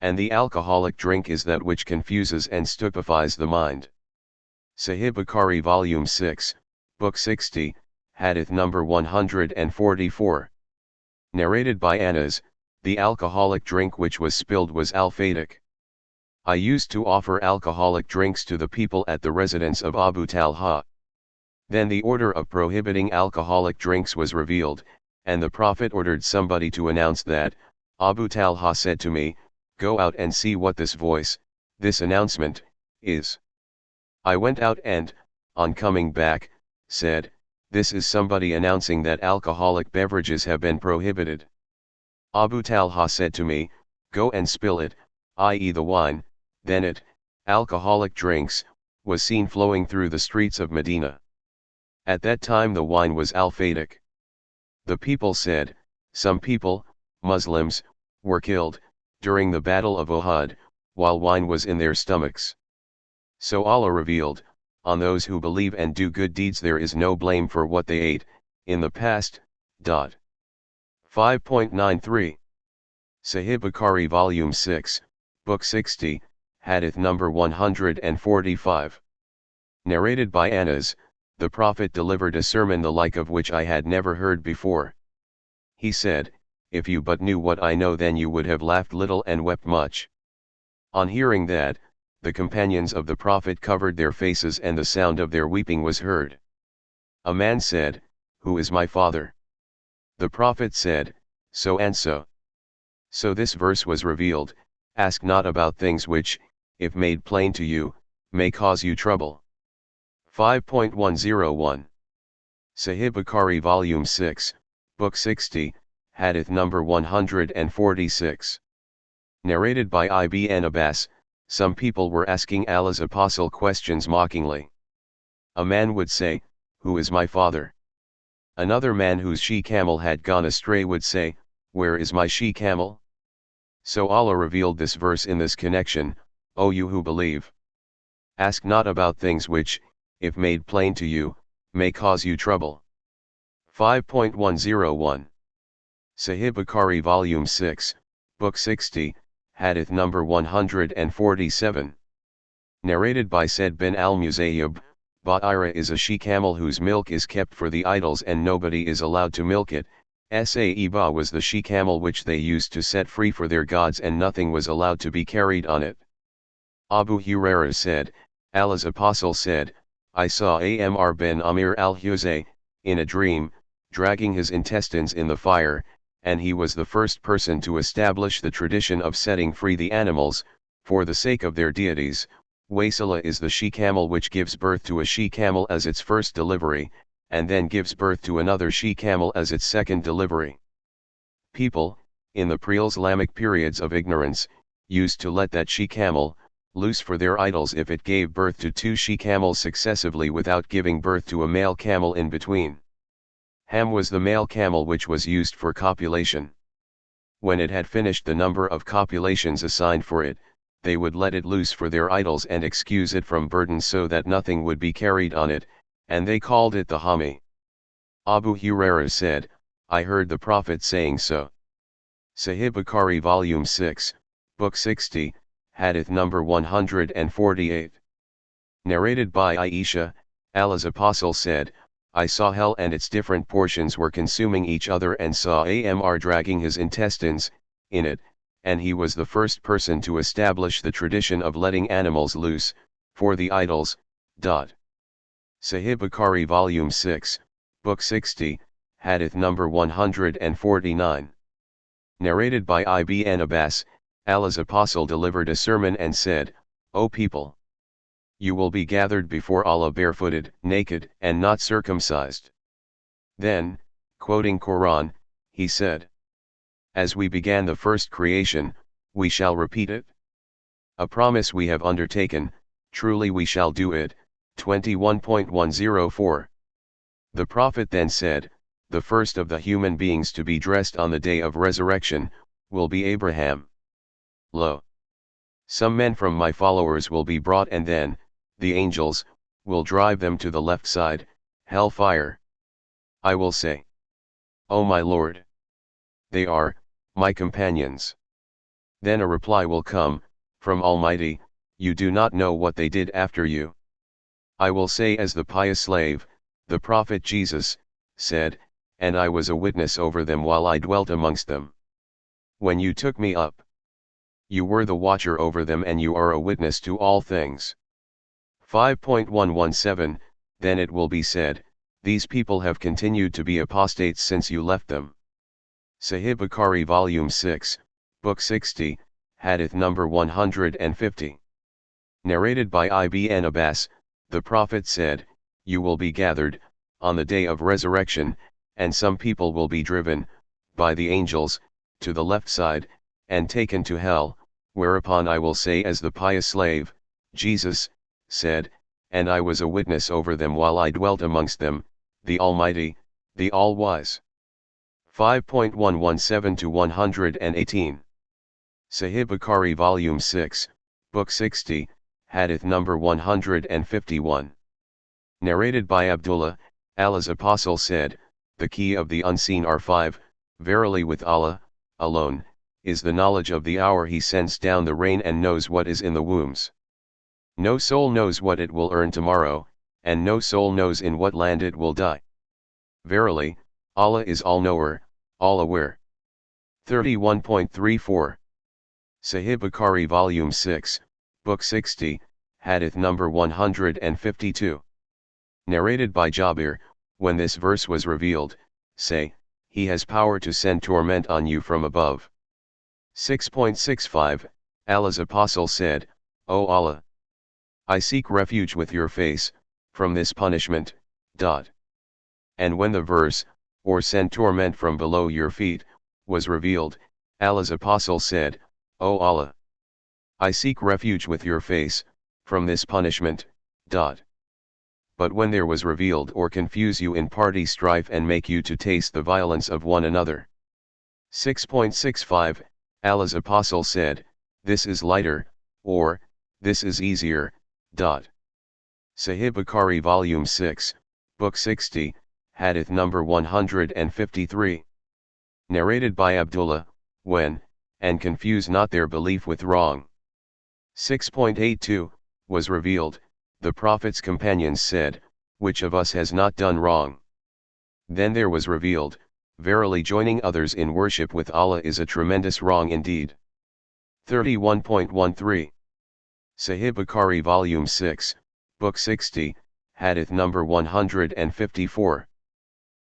And the alcoholic drink is that which confuses and stupefies the mind. Sahih Bukhari Volume 6, Book 60, Hadith number 144. Narrated by Anas, the alcoholic drink which was spilled was al-Prophetic. I used to offer alcoholic drinks to the people at the residence of Abu Talha. Then the order of prohibiting alcoholic drinks was revealed, and the Prophet ordered somebody to announce that. Abu Talha said to me, Go out and see what this voice, this announcement, is. I went out and, on coming back, said, This is somebody announcing that alcoholic beverages have been prohibited. Abu Talha said to me, Go and spill it, i.e. the wine. Then it, alcoholic drinks, was seen flowing through the streets of Medina. At that time the wine was al-Prophetic. The people said, Some people, Muslims, were killed, during the battle of Uhud, while wine was in their stomachs. So Allah revealed, On those who believe and do good deeds there is no blame for what they ate, in the past. 5.93. Sahih Bukhari Volume 6, Book 60, Hadith number 145. Narrated by Anas, the Prophet delivered a sermon the like of which I had never heard before. He said, If you but knew what I know, then you would have laughed little and wept much. On hearing that, the companions of the Prophet covered their faces, and the sound of their weeping was heard. A man said, Who is my father? The Prophet said, So and so. So this verse was revealed, Ask not about things which, if made plain to you, may cause you trouble. 5.101. Sahih Bukhari Volume 6, Book 60, Hadith number 146. Narrated by Ibn Abbas, some people were asking Allah's apostle questions mockingly. A man would say, Who is my father? Another man whose she-camel had gone astray would say, Where is my she-camel? So Allah revealed this verse in this connection, O you who believe! Ask not about things which, if made plain to you, may cause you trouble. 5.101. Sahih Bukhari Volume 6, Book 60, Hadith number 147. Narrated by Said bin al-Musayyib, Ba'ira is a she-camel whose milk is kept for the idols and nobody is allowed to milk it. Sa'ibah was the she-camel which they used to set free for their gods, and nothing was allowed to be carried on it. Abu Hurairah said, Allah's apostle said, I saw Amr bin Amir al-Huzay, in a dream, dragging his intestines in the fire, and he was the first person to establish the tradition of setting free the animals, for the sake of their deities. Wasila is the she-camel which gives birth to a she-camel as its first delivery, and then gives birth to another she-camel as its second delivery. People, in the pre-Islamic periods of ignorance, used to let that she-camel loose for their idols if it gave birth to two she-camels successively without giving birth to a male camel in between. Ham was the male camel which was used for copulation. When it had finished the number of copulations assigned for it, they would let it loose for their idols and excuse it from burden so that nothing would be carried on it, and they called it the Hami. Abu Hurairah said, I heard the Prophet saying so. Sahih Bukhari Volume 6, Book 60, Hadith number 148. Narrated by Aisha, Allah's Apostle said, I saw hell and its different portions were consuming each other and saw Amr dragging his intestines in it, and he was the first person to establish the tradition of letting animals loose for the idols. Sahih Bukhari Volume 6, Book 60, Hadith number 149. Narrated by Ibn Abbas, Allah's Apostle delivered a sermon and said, O people! You will be gathered before Allah barefooted, naked, and not circumcised. Then, quoting Quran, he said, As we began the first creation, we shall repeat it. A promise we have undertaken, truly we shall do it. 21.104. The Prophet then said, the first of the human beings to be dressed on the day of resurrection, will be Abraham. Lo! Some men from my followers will be brought and then, the angels, will drive them to the left side, hellfire. I will say, O my Lord! They are, my companions. Then a reply will come, from Almighty, you do not know what they did after you. I will say as the pious slave, the Prophet Jesus, said, and I was a witness over them while I dwelt amongst them. When you took me up, you were the watcher over them and you are a witness to all things. 5.117, Then it will be said, these people have continued to be apostates since you left them. Sahih Bukhari Volume 6, Book 60, Hadith number 150. Narrated by Ibn Abbas, the Prophet said, You will be gathered, on the day of resurrection, and some people will be driven, by the angels, to the left side, and taken to hell, whereupon I will say as the pious slave, Jesus, said, and I was a witness over them while I dwelt amongst them, the Almighty, the All-Wise. 5.117 to 118. Sahih Bukhari Volume 6, Book 60, Hadith number 151. Narrated by Abdullah, Allah's Apostle said, the key of the unseen are 5, verily with Allah, alone, is the knowledge of the hour He sends down the rain and knows what is in the wombs. No soul knows what it will earn tomorrow, and no soul knows in what land it will die. Verily, Allah is all-knower, all-aware. 31.34. Sahih Bukhari Volume 6, Book 60, Hadith number 152. Narrated by Jabir, when this verse was revealed, say, He has power to send torment on you from above. 6.65, Allah's Apostle said, O Allah! I seek refuge with your face, from this punishment. And when the verse, or send torment from below your feet, was revealed, Allah's Apostle said, O Allah! I seek refuge with your face, from this punishment. But when there was revealed or confuse you in party strife and make you to taste the violence of one another. 6.65, Allah's Apostle said, this is lighter, or, this is easier. Sahih Bukhari Volume 6, Book 60, Hadith number 153. Narrated by Abdullah, when, and confuse not their belief with wrong. 6.82, was revealed, the Prophet's companions said, which of us has not done wrong? Then there was revealed, verily joining others in worship with Allah is a tremendous wrong indeed. 31.13. Sahih Bukhari Volume 6, Book 60, Hadith number 154.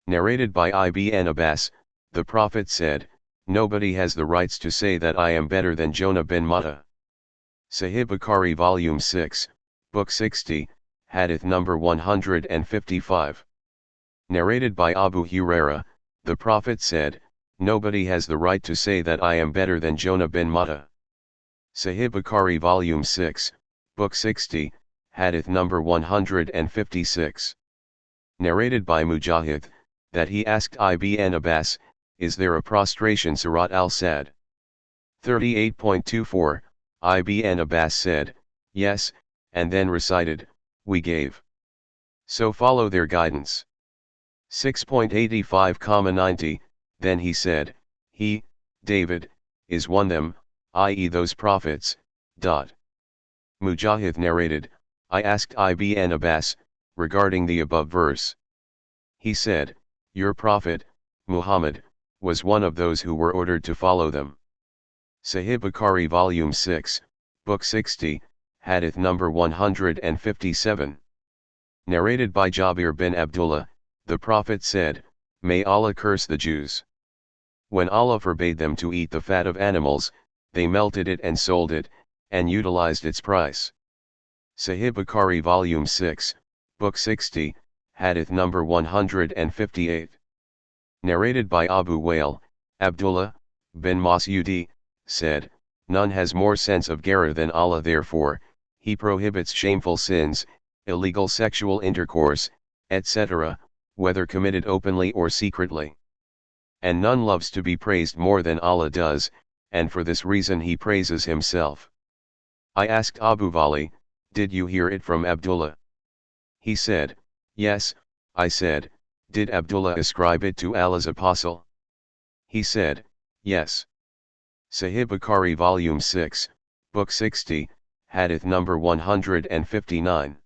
Narrated by Ibn Abbas, the Prophet said, nobody has the rights to say that I am better than Jonah bin Matta. Sahih Bukhari Volume 6, Book 60, Hadith number 155. Narrated by Abu Huraira, the Prophet said, "Nobody has the right to say that I am better than Jonah bin Matta." Sahih Bukhari Volume 6, Book 60, Hadith number 156. Narrated by Mujahid, that he asked Ibn Abbas, "Is there a prostration Surat al-Sad?" 38.24, Ibn Abbas said, "Yes," and then recited, "We gave." So follow their guidance. 6.85,90, then he said, "He, David, is one them, i.e. those prophets." Mujahid narrated, "I asked Ibn Abbas, regarding the above verse. He said, your prophet, Muhammad, was one of those who were ordered to follow them." Sahih Bukhari Volume 6, Book 60, Hadith number 157. Narrated by Jabir bin Abdullah, the Prophet said, "May Allah curse the Jews. When Allah forbade them to eat the fat of animals, they melted it and sold it, and utilized its price." Sahih Bukhari Volume 6, Book 60, Hadith number 158. Narrated by Abu Wail, Abdullah bin Mas'udi, said, "None has more sense of Ghayr than Allah, therefore, he prohibits shameful sins, illegal sexual intercourse, etc., whether committed openly or secretly. And none loves to be praised more than Allah does, and for this reason he praises himself." I asked Abu Wali, "Did you hear it from Abdullah?" He said, "Yes." I said, "Did Abdullah ascribe it to Allah's apostle?" He said, "Yes." Sahih Bukhari Volume 6, Book 60, Hadith number 159.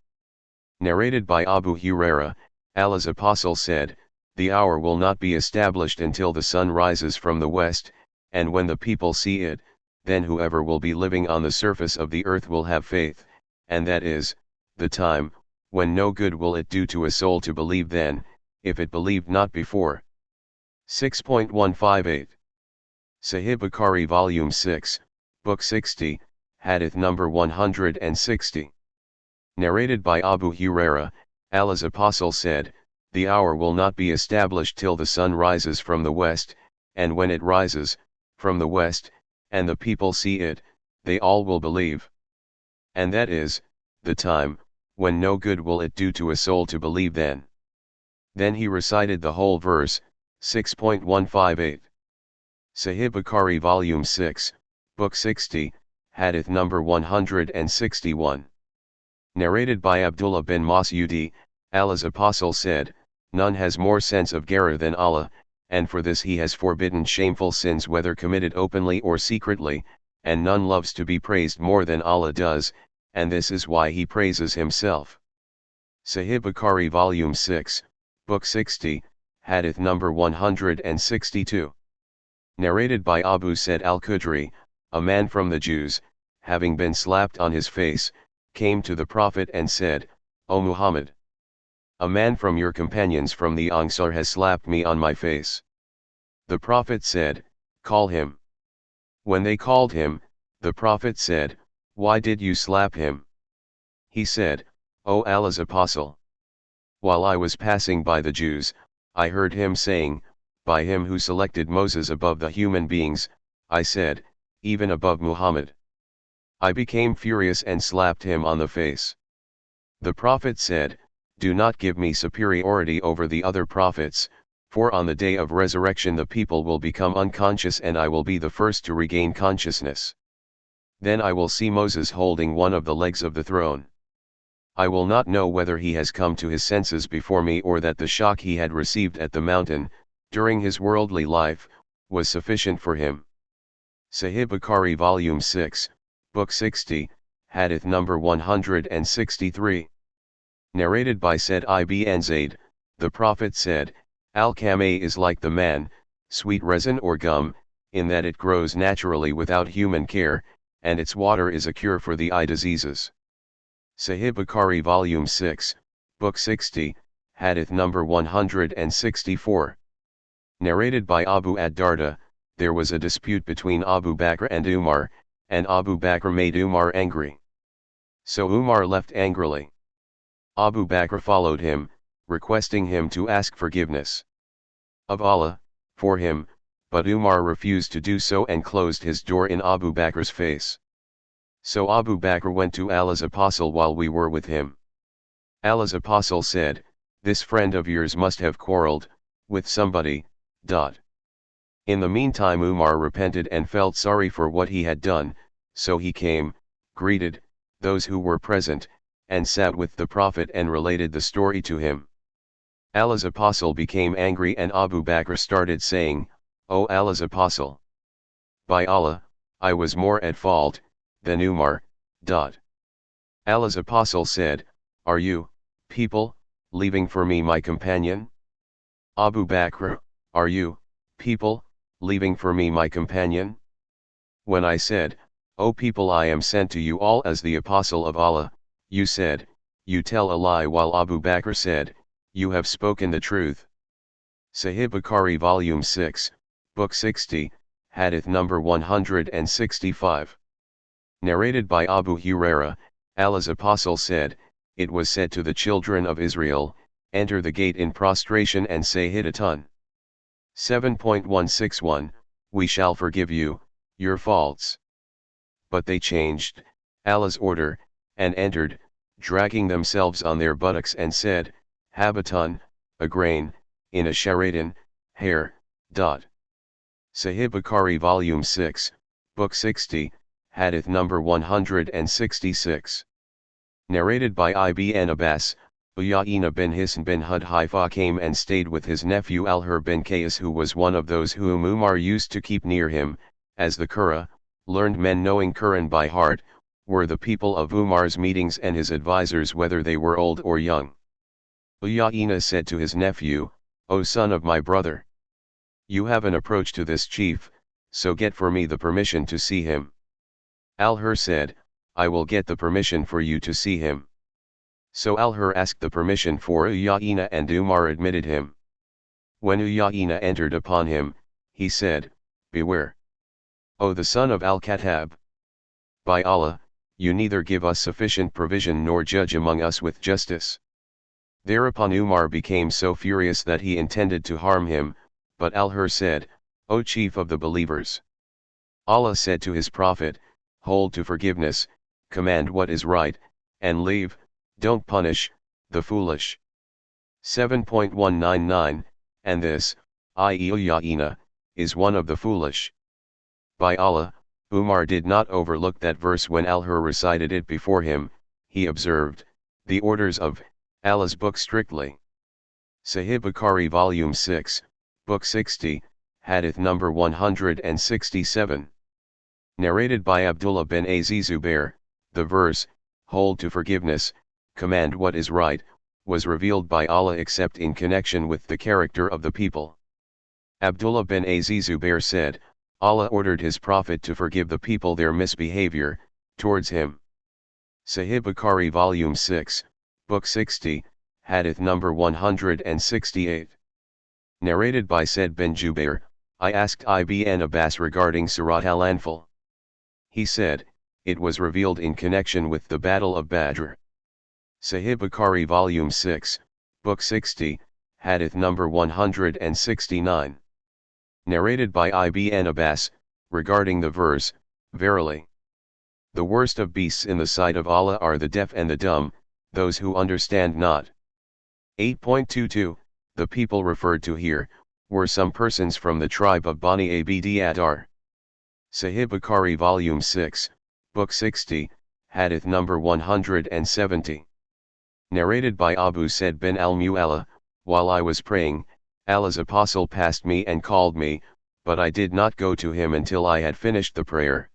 Narrated by Abu Huraira, Allah's apostle said, "The hour will not be established until the sun rises from the west, and when the people see it, then whoever will be living on the surface of the earth will have faith, and that is, the time, when no good will it do to a soul to believe then, if it believed not before." 6.158. Sahih Bukhari Volume 6, Book 60, Hadith number 160. Narrated by Abu Huraira, Allah's apostle said, "The hour will not be established till the sun rises from the west, and when it rises, from the west, and the people see it, they all will believe. And that is, the time, when no good will it do to a soul to believe then." Then he recited the whole verse, 6.158. Sahih Bukhari Volume 6, Book 60, Hadith number 161. Narrated by Abdullah bin Mas'udi, Allah's apostle said, "None has more sense of Ghayr than Allah, and for this he has forbidden shameful sins whether committed openly or secretly, and none loves to be praised more than Allah does, and this is why he praises himself." Sahih Bukhari Volume 6, Book 60, Hadith number 162. Narrated by Abu Sa'id al-Khudri, a man from the Jews, having been slapped on his face, came to the Prophet and said, "O Muhammad, a man from your companions from the ангիր has slapped me on my face." The Prophet said, "Call him." When they called him, the Prophet said, "Why did you slap him?" He said, "O Allah's apostle, while I was passing by the Jews, I heard him saying, by him who selected Moses above the human beings, I said, even above Muhammad." I became furious and slapped him on the face. The Prophet said, "Do not give me superiority over the other prophets, for on the day of resurrection the people will become unconscious and I will be the first to regain consciousness. Then I will see Moses holding one of the legs of the throne. I will not know whether he has come to his senses before me or that the shock he had received at the mountain, during his worldly life, was sufficient for him." Sahih Bukhari Volume 6, Book 60, Hadith number 163. Narrated by Said ibn Zayd, the Prophet said, "Al-Kameh is like the man, sweet resin or gum, in that it grows naturally without human care, and its water is a cure for the eye diseases." Sahih Bukhari Volume 6, Book 60, Hadith number 164. Narrated by Abu ad-Darda, there was a dispute between Abu Bakr and Umar, and Abu Bakr made Umar angry. So Umar left angrily. Abu Bakr followed him, requesting him to ask forgiveness of Allah for him, but Umar refused to do so and closed his door in Abu Bakr's face. So Abu Bakr went to Allah's apostle while we were with him. Allah's apostle said, "This friend of yours must have quarreled with somebody." In the meantime Umar repented and felt sorry for what he had done, so he came, greeted those who were present, and sat with the Prophet and related the story to him. Allah's apostle became angry and Abu Bakr started saying, "O Allah's apostle, by Allah, I was more at fault than Umar." Allah's apostle said, "Are you, people, leaving for me my companion?" Abu Bakr, "Are you, people, leaving for me my companion?" When I said, "O people, I am sent to you all as the apostle of Allah," you said, "You tell a lie," while Abu Bakr said, "You have spoken the truth." Sahih Bukhari Volume 6, Book 60, Hadith number 165. Narrated by Abu Huraira, Allah's apostle said, "It was said to the children of Israel, enter the gate in prostration and say Hiddatun. 7.161, we shall forgive you your faults. But they changed Allah's order, and entered, dragging themselves on their buttocks, and said, Habbatun, a grain, in a sharadin, hair. Sahih Bukhari Volume 6, Book 60, Hadith number 166. Narrated by Ibn Abbas, Uyayna bin Hisn bin Hudhaifa came and stayed with his nephew Al-Hur bin Qais, who was one of those whom Umar used to keep near him, as the Qur'an, learned men knowing Quran by heart, were the people of Umar's meetings and his advisers, whether they were old or young. Uyayna said to his nephew, "O son of my brother, you have an approach to this chief, so get for me the permission to see him." Al-Hur said, "I will get the permission for you to see him." So Al-Hur asked the permission for Uyayna, and Umar admitted him. When Uyayna entered upon him, he said, "Beware, O the son of Al-Khattab! By Allah, you neither give us sufficient provision nor judge among us with justice." Thereupon Umar became so furious that he intended to harm him, but Al-Hur said, "O chief of the believers! Allah said to his prophet, hold to forgiveness, command what is right, and leave, don't punish, the foolish." 7.199, and this, i.e. Uyayna, is one of the foolish. By Allah, Umar did not overlook that verse when Al-Hur recited it before him. He observed the orders of Allah's book strictly. Sahih Bukhari Volume 6, Book 60, Hadith number 167. Narrated by Abdullah bin Zubair, the verse, hold to forgiveness, command what is right, was revealed by Allah except in connection with the character of the people. Abdullah bin Zubair said, Allah ordered his prophet to forgive the people their misbehavior towards him. Sahih Bukhari Volume 6, Book 60, Hadith number 168. Narrated by Said bin Jubair, I asked Ibn Abbas regarding Surat al-Anfal. He said, it was revealed in connection with the Battle of Badr. Sahih Bukhari Volume 6, Book 60, Hadith number 169. Narrated by Ibn Abbas, regarding the verse, verily, the worst of beasts in the sight of Allah are the deaf and the dumb, those who understand not. 8.22, the people referred to here, were some persons from the tribe of Bani Abd Adar. Sahih Bukhari Volume 6, Book 60, Hadith number 170. Narrated by Abu Said bin al-Mu'alla, while I was praying, Allah's apostle passed me and called me, but I did not go to him until I had finished the prayer.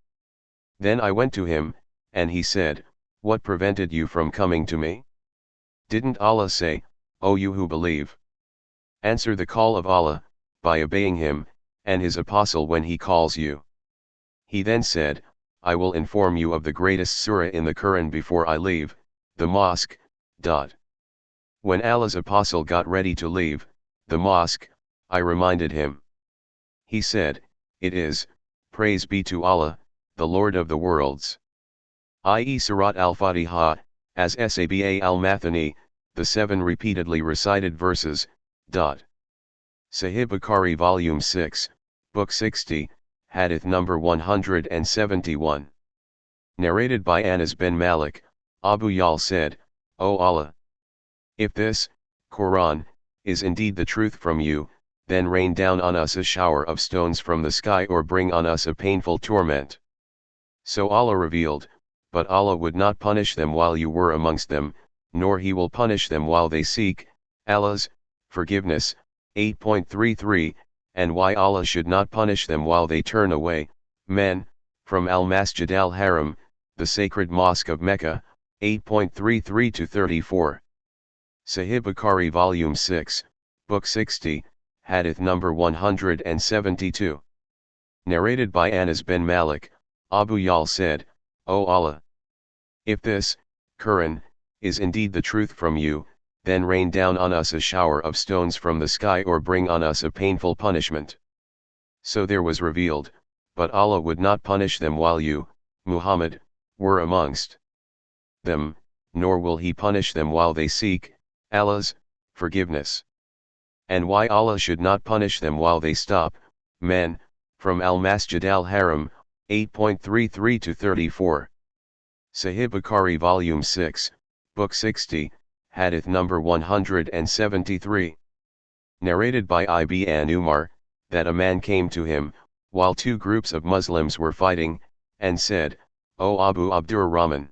Then I went to him, and he said, what prevented you from coming to me? Didn't Allah say, O you who believe? Answer the call of Allah, by obeying him, and his apostle when he calls you. He then said, I will inform you of the greatest surah in the Quran before I leave the mosque. When Allah's apostle got ready to leave the mosque, I reminded him. He said, it is, praise be to Allah, the Lord of the worlds. I.e. Surat al-Fatiha, as Saba al-Mathani, the 7 repeatedly recited verses. Sahih Bukhari Volume 6, Book 60, Hadith number 171. Narrated by Anas bin Malik, Abu Yal said, O Allah! If this, Quran, is indeed the truth from you, then rain down on us a shower of stones from the sky or bring on us a painful torment. So Allah revealed, but Allah would not punish them while you were amongst them, nor He will punish them while they seek Allah's forgiveness. 8.33, and why Allah should not punish them while they turn away, men, from al-Masjid al-Haram, the sacred mosque of Mecca. 8.33-34. Sahih Bukhari Volume 6, Book 60, Hadith number 172. Narrated by Anas bin Malik, Abu Yal said, O Allah! If this, Quran, is indeed the truth from you, then rain down on us a shower of stones from the sky or bring on us a painful punishment. So there was revealed, but Allah would not punish them while you, Muhammad, were amongst them, nor will He punish them while they seek Allah's forgiveness. And why Allah should not punish them while they stop, men, from al-Masjid al-Haram. 8.33-34. Sahih Bukhari Volume 6, Book 60, Hadith number 173. Narrated by Ibn Umar, that a man came to him, while 2 groups of Muslims were fighting, and said, O Abu Abdurrahman!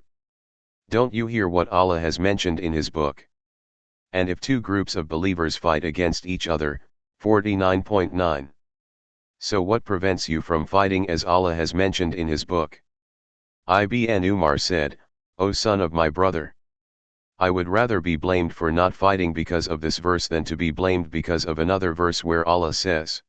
Don't you hear what Allah has mentioned in His book? And if 2 groups of believers fight against each other, 49.9. So what prevents you from fighting as Allah has mentioned in His book? Ibn Umar said, O son of my brother! I would rather be blamed for not fighting because of this verse than to be blamed because of another verse where Allah says,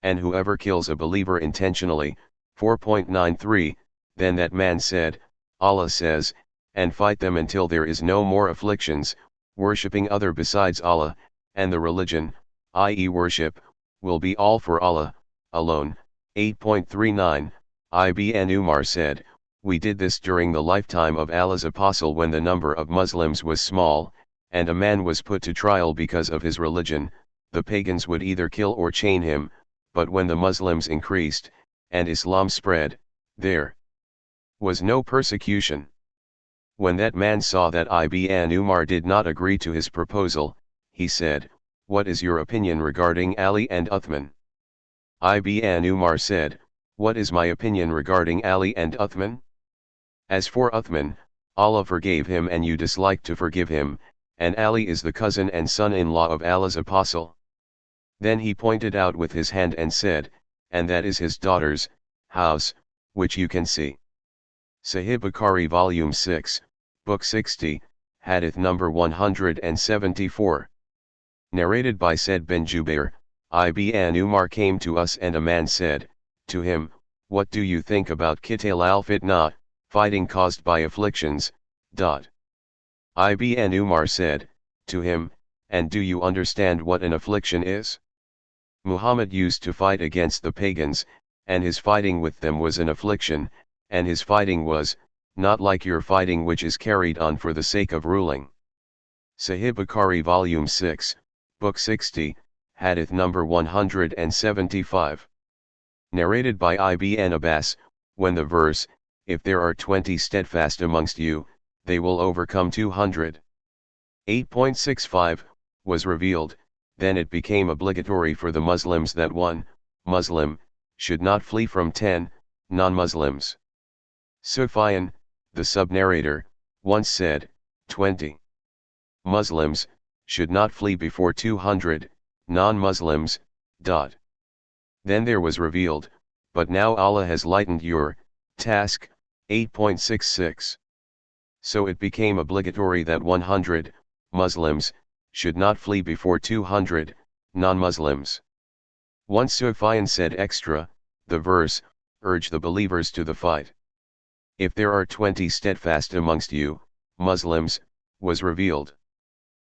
and whoever kills a believer intentionally, 4.93, then that man said, Allah says, and fight them until there is no more afflictions, worshipping other besides Allah, and the religion, i.e. worship, will be all for Allah alone. 8.39, Ibn Umar said, we did this during the lifetime of Allah's apostle when the number of Muslims was small, and a man was put to trial because of his religion. The pagans would either kill or chain him, but when the Muslims increased, and Islam spread, there was no persecution. When that man saw that Ibn Umar did not agree to his proposal, he said, what is your opinion regarding Ali and Uthman? Ibn Umar said, what is my opinion regarding Ali and Uthman? As for Uthman, Allah forgave him and you dislike to forgive him, and Ali is the cousin and son-in-law of Allah's apostle. Then he pointed out with his hand and said, and that is his daughter's house, which you can see. Sahih Bukhari Volume 6, Book 60, Hadith number 174. Narrated by Said bin Jubair, Ibn Umar came to us and a man said, to him, what do you think about Qital al-Fitna, fighting caused by afflictions? Ibn Umar said, to him, and do you understand what an affliction is? Muhammad used to fight against the pagans, and his fighting with them was an affliction, and his fighting was, not like your fighting which is carried on for the sake of ruling. Sahih Bukhari Volume 6, Book 60, Hadith number 175. Narrated by Ibn Abbas, when the verse, if there are 20 steadfast amongst you, they will overcome 200. 8.65, was revealed, then it became obligatory for the Muslims that one Muslim should not flee from 10 non-Muslims. Sufyan, the sub-narrator, once said, 20 Muslims should not flee before 200 non-Muslims. Then there was revealed, but now Allah has lightened your task. 8.66. So it became obligatory that 100 Muslims should not flee before 200 non-Muslims. Once Sufyan said extra, the verse, urge the believers to the fight. If there are 20 steadfast amongst you, Muslims, was revealed.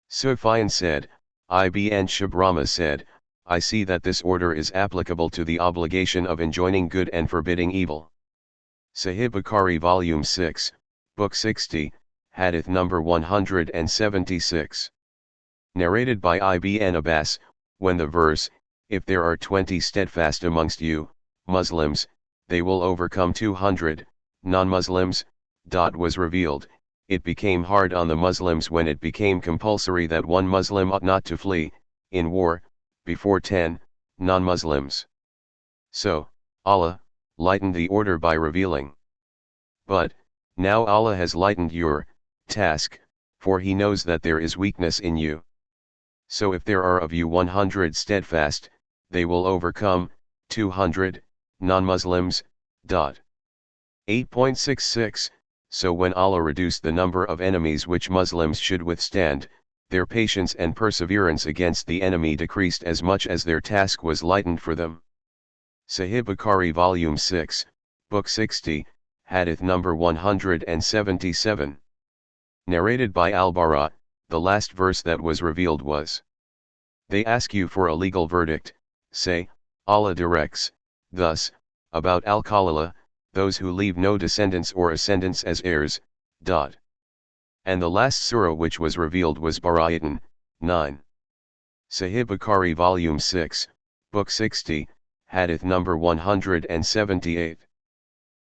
Sufyan said, Ibn Shabrama said, I see that this order is applicable to the obligation of enjoining good and forbidding evil. Sahih Bukhari Volume 6, Book 60, Hadith number 176. Narrated by Ibn Abbas, when the verse, "If there are 20 steadfast amongst you, Muslims, they will overcome 200, non-Muslims," was revealed, it became hard on the Muslims when it became compulsory that one Muslim ought not to flee, in war, before 10, non-Muslims. So, Allah, lightened the order by revealing. But, now Allah has lightened your task, for He knows that there is weakness in you. So if there are of you 100 steadfast, they will overcome 200 non-Muslims. 8.66 So when Allah reduced the number of enemies which Muslims should withstand, their patience and perseverance against the enemy decreased as much as their task was lightened for them. Sahih Bukhari Volume 6, Book 60, Hadith number 177. Narrated by Al-Bara, the last verse that was revealed was, "They ask you for a legal verdict, say, Allah directs, thus, about Al-Khalila, those who leave no descendants or ascendants as heirs." And the last surah which was revealed was Bara'atan, 9. Sahih Bukhari Volume 6, Book 60, Hadith number 178.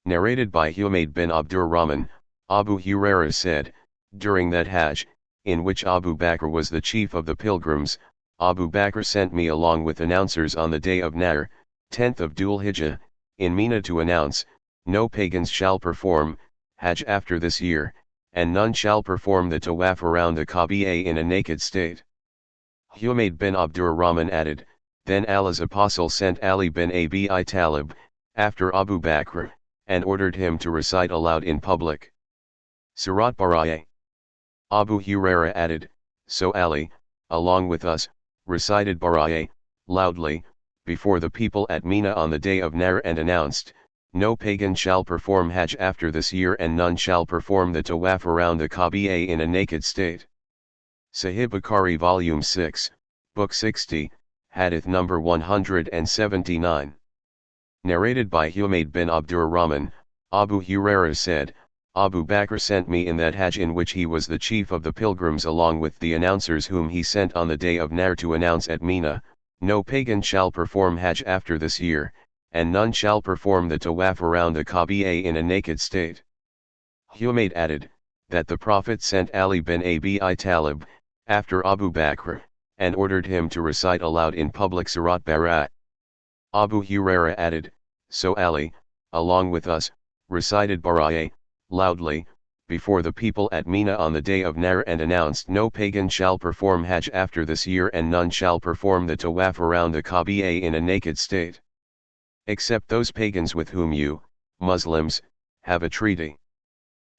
Narrated by Humayd bin Abdurrahman, Abu Hurairah said, during that Hajj, in which Abu Bakr was the chief of the pilgrims, Abu Bakr sent me along with announcers on the day of Nahr, 10th of Dhul Hijjah, in Mina to announce, no pagans shall perform Hajj after this year, and none shall perform the tawaf around the Kaaba in a naked state. Humayd bin Abdurrahman added, then Allah's apostle sent Ali bin Abi Talib, after Abu Bakr, and ordered him to recite aloud in public Surat Bara'ah. Abu Hurairah added, so Ali, along with us, recited Bara'ah, loudly, before the people at Mina on the day of Nahr and announced, no pagan shall perform Hajj after this year and none shall perform the tawaf around the Kaaba in a naked state. Sahih Bukhari Volume 6, Book 60, Hadith number 179. Narrated by Humayd bin Abdurrahman, Abu Hurairah said, Abu Bakr sent me in that Hajj in which he was the chief of the pilgrims along with the announcers whom he sent on the day of Nahr to announce at Mina, no pagan shall perform Hajj after this year, and none shall perform the tawaf around the Kaaba in a naked state. Humayd added, that the Prophet sent Ali bin Abi Talib, after Abu Bakr, and ordered him to recite aloud in public Surat Bara'ah. Abu Hurairah added, so Ali, along with us, recited Bara'ah, loudly, before the people at Mina on the day of Nahr and announced no pagan shall perform Hajj after this year and none shall perform the tawaf around the Kaaba in a naked state, except those pagans with whom you, Muslims, have a treaty.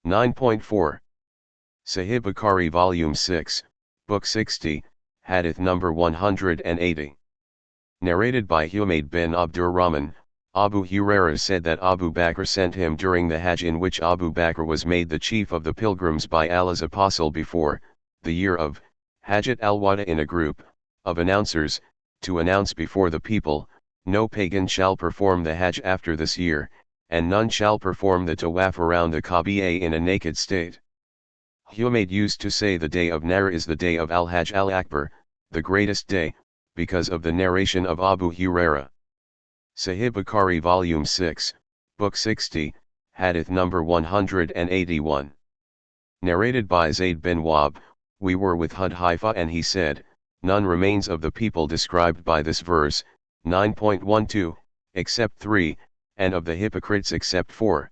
9.4 Sahih Bukhari Volume 6, Book 60, Hadith number 180. Narrated by Humayd bin Abdurrahman, Abu Hurairah said that Abu Bakr sent him during the Hajj in which Abu Bakr was made the chief of the pilgrims by Allah's apostle before, the year of, Hajjat al-Wada in a group, of announcers, to announce before the people, no pagan shall perform the Hajj after this year, and none shall perform the tawaf around the Kaaba in a naked state. Humayd used to say the day of Nahr is the day of al-Hajj al-Akbar, the greatest day, because of the narration of Abu Hurairah. Sahih Bukhari Volume 6, Book 60, Hadith number 181. Narrated by Zayd bin Wahb, we were with Hudhaifa and he said, none remains of the people described by this verse, 9.12, except 3, and of the hypocrites except 4.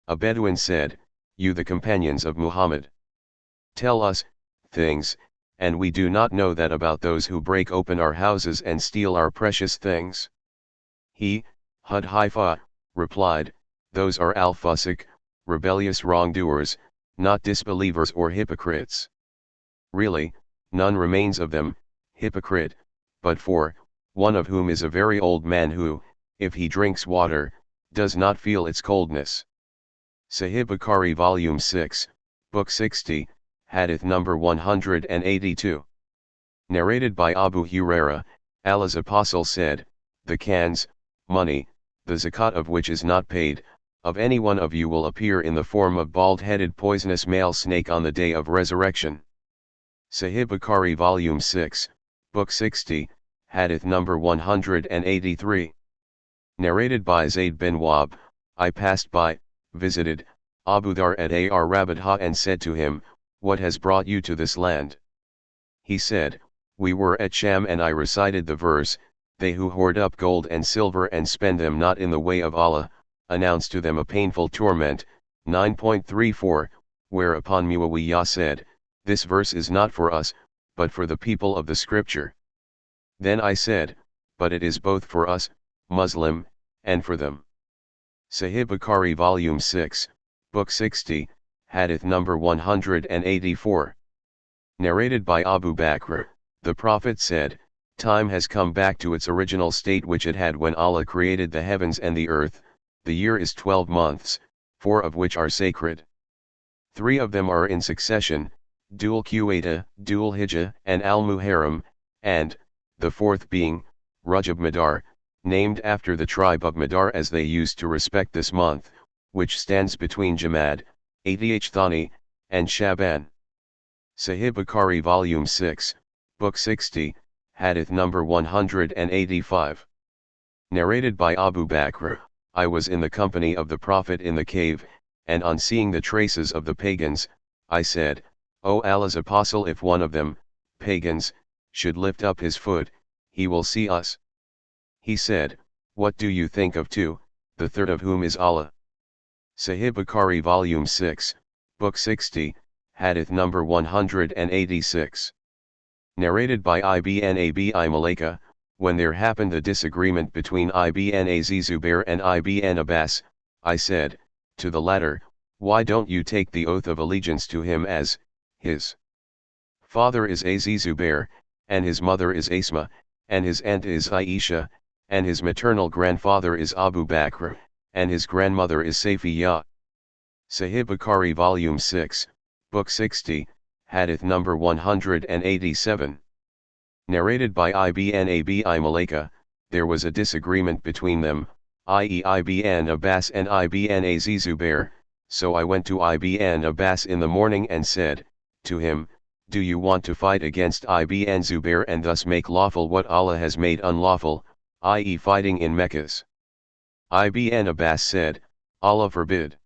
A Bedouin said, you the companions of Muhammad, tell us, things, and we do not know that about those who break open our houses and steal our precious things. He, Hudhaifa, replied, those are al-Fusaq, rebellious wrongdoers, not disbelievers or hypocrites. Really, none remains of them, hypocrite, but 4, one of whom is a very old man who, if he drinks water, does not feel its coldness. Sahih Bukhari Volume 6, Book 60, Hadith number 182. Narrated by Abu Hurairah, Allah's apostle said, the cans, money, the zakat of which is not paid, of any one of you will appear in the form of bald-headed poisonous male snake on the day of resurrection. Sahih Bukhari Volume 6, Book 60, Hadith number 183. Narrated by Zayd bin Wahb, I passed by, visited, Abu Dhar at Ar Rabadha and said to him, "What has brought you to this land?" He said, "We were at Sham and I recited the verse, they who hoard up gold and silver and spend them not in the way of Allah, announce to them a painful torment." 9.34, whereupon Muawiyah said, "This verse is not for us, but for the people of the scripture." Then I said, "But it is both for us, Muslim, and for them." Sahih Bukhari Volume 6, Book 60, Hadith number 184. Narrated by Abu Bakr, the Prophet said, "Time has come back to its original state which it had when Allah created the heavens and the earth. The year is 12 months, 4 of which are sacred. 3 of them are in succession, Dhul Qa'dah, Dhul Hijjah, and Al-Muharram, and, the 4th being, Rajab Madar, named after the tribe of Madar as they used to respect this month, which stands between Jamad, Thani, and Shaban." Sahih Bukhari Volume 6, Book 60, Hadith number 185. Narrated by Abu Bakr, I was in the company of the Prophet in the cave, and on seeing the traces of the pagans, I said, "O Allah's Apostle, if one of them, pagans, should lift up his foot, he will see us." He said, "What do you think of 2, the third of whom is Allah?" Sahih Bukhari Volume 6, Book 60, Hadith number 186. Narrated by Ibn Abi Mulaika, when there happened a disagreement between Ibn Zubair and Ibn Abbas, I said, to the latter, "Why don't you take the oath of allegiance to him as, his father is Zubair, and his mother is Asma, and his aunt is Aisha, and his maternal grandfather is Abu Bakr, and his grandmother is Safiya." Sahih Bukhari Volume 6, Book 60, Hadith number 187. Narrated by Ibn Abi Mulaika, there was a disagreement between them, i.e. Ibn Abbas and Ibn Zubair, so I went to Ibn Abbas in the morning and said, to him, "Do you want to fight against Ibn Zubair and thus make lawful what Allah has made unlawful, i.e. fighting in Meccas?" Ibn Abbas said, "Allah forbid.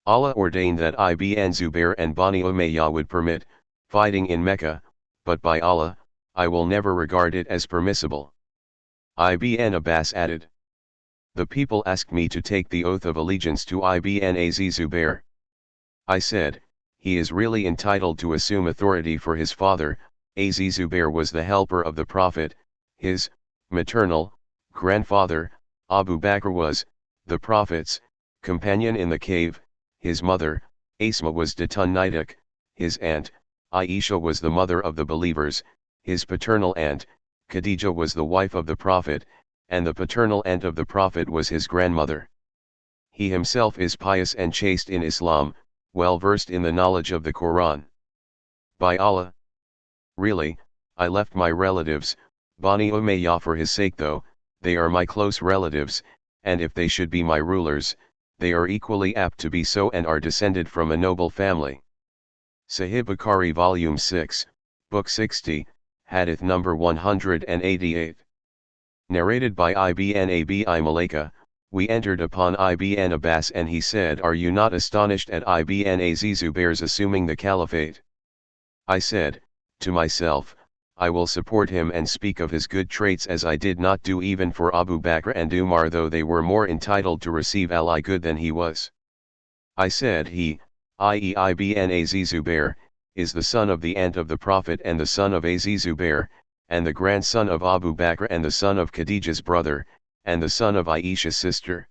Allah ordained that Ibn Zubair and Bani Umayyah would permit fighting in Mecca, but by Allah, I will never regard it as permissible." Ibn Abbas added, "The people asked me to take the oath of allegiance to Ibn Zubair. I said, he is really entitled to assume authority for his father. Zubair was the helper of the Prophet, his maternal grandfather, Abu Bakr was, the Prophet's companion in the cave, his mother, Asma was Datun his aunt, Aisha was the mother of the believers, his paternal aunt, Khadija was the wife of the Prophet, and the paternal aunt of the Prophet was his grandmother. He himself is pious and chaste in Islam, well versed in the knowledge of the Quran. By Allah! Really, I left my relatives, Bani Umayyah for his sake though, they are my close relatives, and if they should be my rulers, they are equally apt to be so and are descended from a noble family." Sahih Bukhari Volume 6, Book 60, Hadith number 188. Narrated by Ibn Abi Mulaika, we entered upon Ibn Abbas and he said, "Are you not astonished at Ibn Zubair's assuming the caliphate?" I said, to myself, I will support him and speak of his good traits as I did not do even for Abu Bakr and Umar, though they were more entitled to receive ally good than he was. I said he, i.e. Ibn Zubair, is the son of the aunt of the Prophet and the son of Zubair, and the grandson of Abu Bakr and the son of Khadija's brother, and the son of Aisha's sister.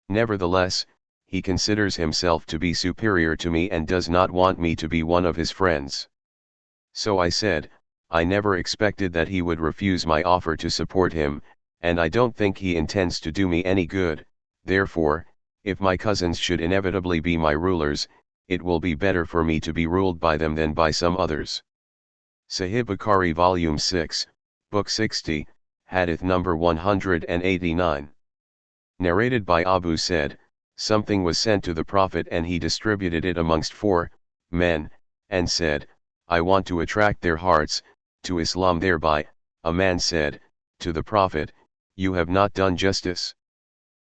Nevertheless, he considers himself to be superior to me and does not want me to be one of his friends. So I said, I never expected that he would refuse my offer to support him, and I don't think he intends to do me any good. Therefore, if my cousins should inevitably be my rulers, it will be better for me to be ruled by them than by some others. Sahih Bukhari Volume 6, Book 60, Hadith number 189. Narrated by Abu said, something was sent to the Prophet and he distributed it amongst 4 men, and said, I want to attract their hearts to Islam thereby. A man said to the Prophet, you have not done justice.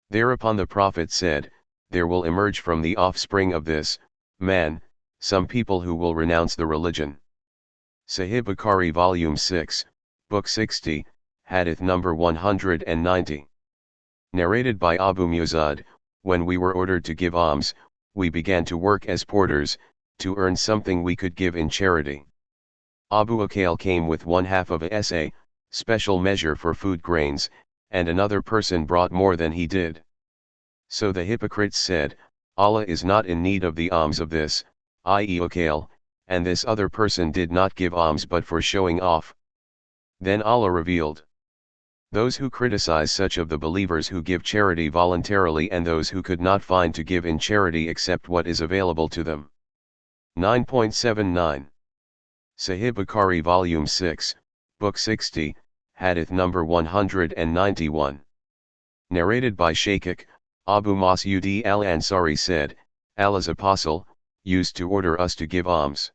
Thereupon the Prophet said, there will emerge from the offspring of this man some people who will renounce the religion. Sahih Bukhari Volume 6, Book 60, Hadith number 190. Narrated by Abu Muzad, when we were ordered to give alms, we began to work as porters, to earn something we could give in charity. Abu Akal came with 1/2 of a sa, special measure for food grains, and another person brought more than he did. So the hypocrites said, Allah is not in need of the alms of this, i.e. Akal, and this other person did not give alms but for showing off. Then Allah revealed, those who criticize such of the believers who give charity voluntarily and those who could not find to give in charity except what is available to them. 9.79 Sahih Bukhari Volume 6, Book 60, Hadith number 191. Narrated by Shaykh Abu Mas'ud al-Ansari said, Allah's apostle used to order us to give alms.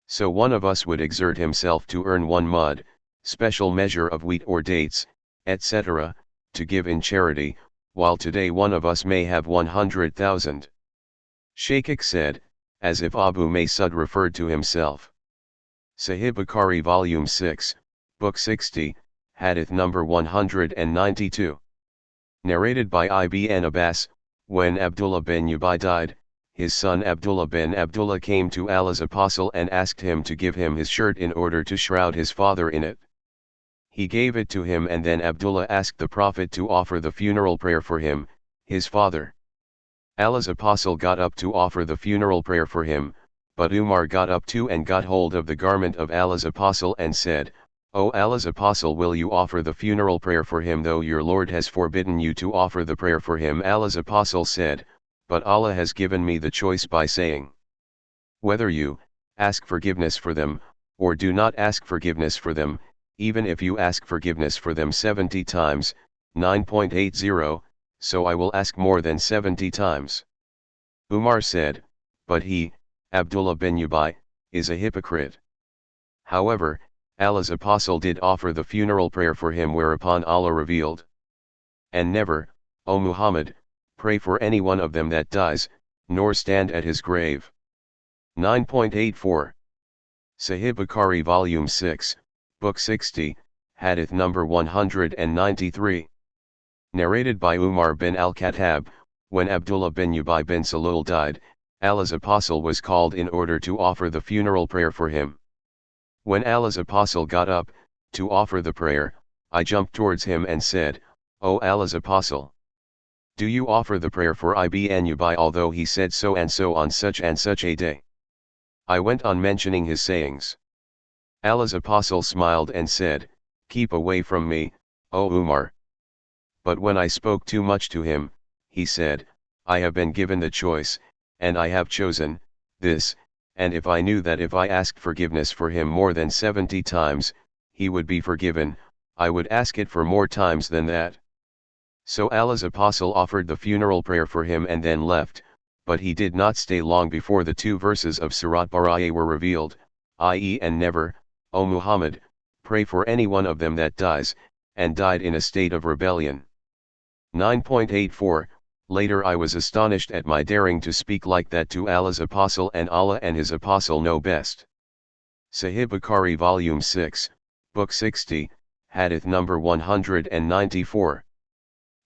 So one of us would exert himself to earn 1 mud, special measure of wheat or dates, etc., to give in charity, while today one of us may have 100,000. Shaykh said, as if Abu Mas'ud referred to himself. Sahih Bukhari Volume 6, Book 60, Hadith number 192. Narrated by Ibn Abbas, when Abdullah bin Ubay died, his son Abdullah bin Abdullah came to Allah's apostle and asked him to give him his shirt in order to shroud his father in it. He gave it to him and then Abdullah asked the Prophet to offer the funeral prayer for him, his father. Allah's apostle got up to offer the funeral prayer for him, but Umar got up too and got hold of the garment of Allah's apostle and said, O Allah's apostle, will you offer the funeral prayer for him though your Lord has forbidden you to offer the prayer for him? Allah's apostle said, but Allah has given me the choice by saying, whether you ask forgiveness for them, or do not ask forgiveness for them, even if you ask forgiveness for them 70 times, 9.80, so I will ask more than 70 times. Umar said, but he, Abdullah bin Ubay, is a hypocrite. However, Allah's apostle did offer the funeral prayer for him, whereupon Allah revealed, and never, O Muhammad, pray for any one of them that dies, nor stand at his grave. 9.84 Sahih Bukhari Volume 6, Book 60, Hadith number 193. Narrated by Umar bin al-Khattab, when Abdullah bin Ubay bin Salul died, Allah's apostle was called in order to offer the funeral prayer for him. When Allah's apostle got up to offer the prayer, I jumped towards him and said, O Allah's apostle, do you offer the prayer for Ibn Ubay although he said so and so on such and such a day? I went on mentioning his sayings. Allah's apostle smiled and said, keep away from me, O Umar. But when I spoke too much to him, he said, I have been given the choice, and I have chosen this, and if I knew that if I asked forgiveness for him more than 70 times, he would be forgiven, I would ask it for more times than that. So Allah's apostle offered the funeral prayer for him and then left, but he did not stay long before the 2 verses of Surat Bara'ah were revealed, i.e. and never, O Muhammad, pray for any one of them that dies, and died in a state of rebellion. 9.84 Later I was astonished at my daring to speak like that to Allah's apostle, and Allah and his apostle know best. Sahih Bukhari Volume 6, Book 60, Hadith number 194.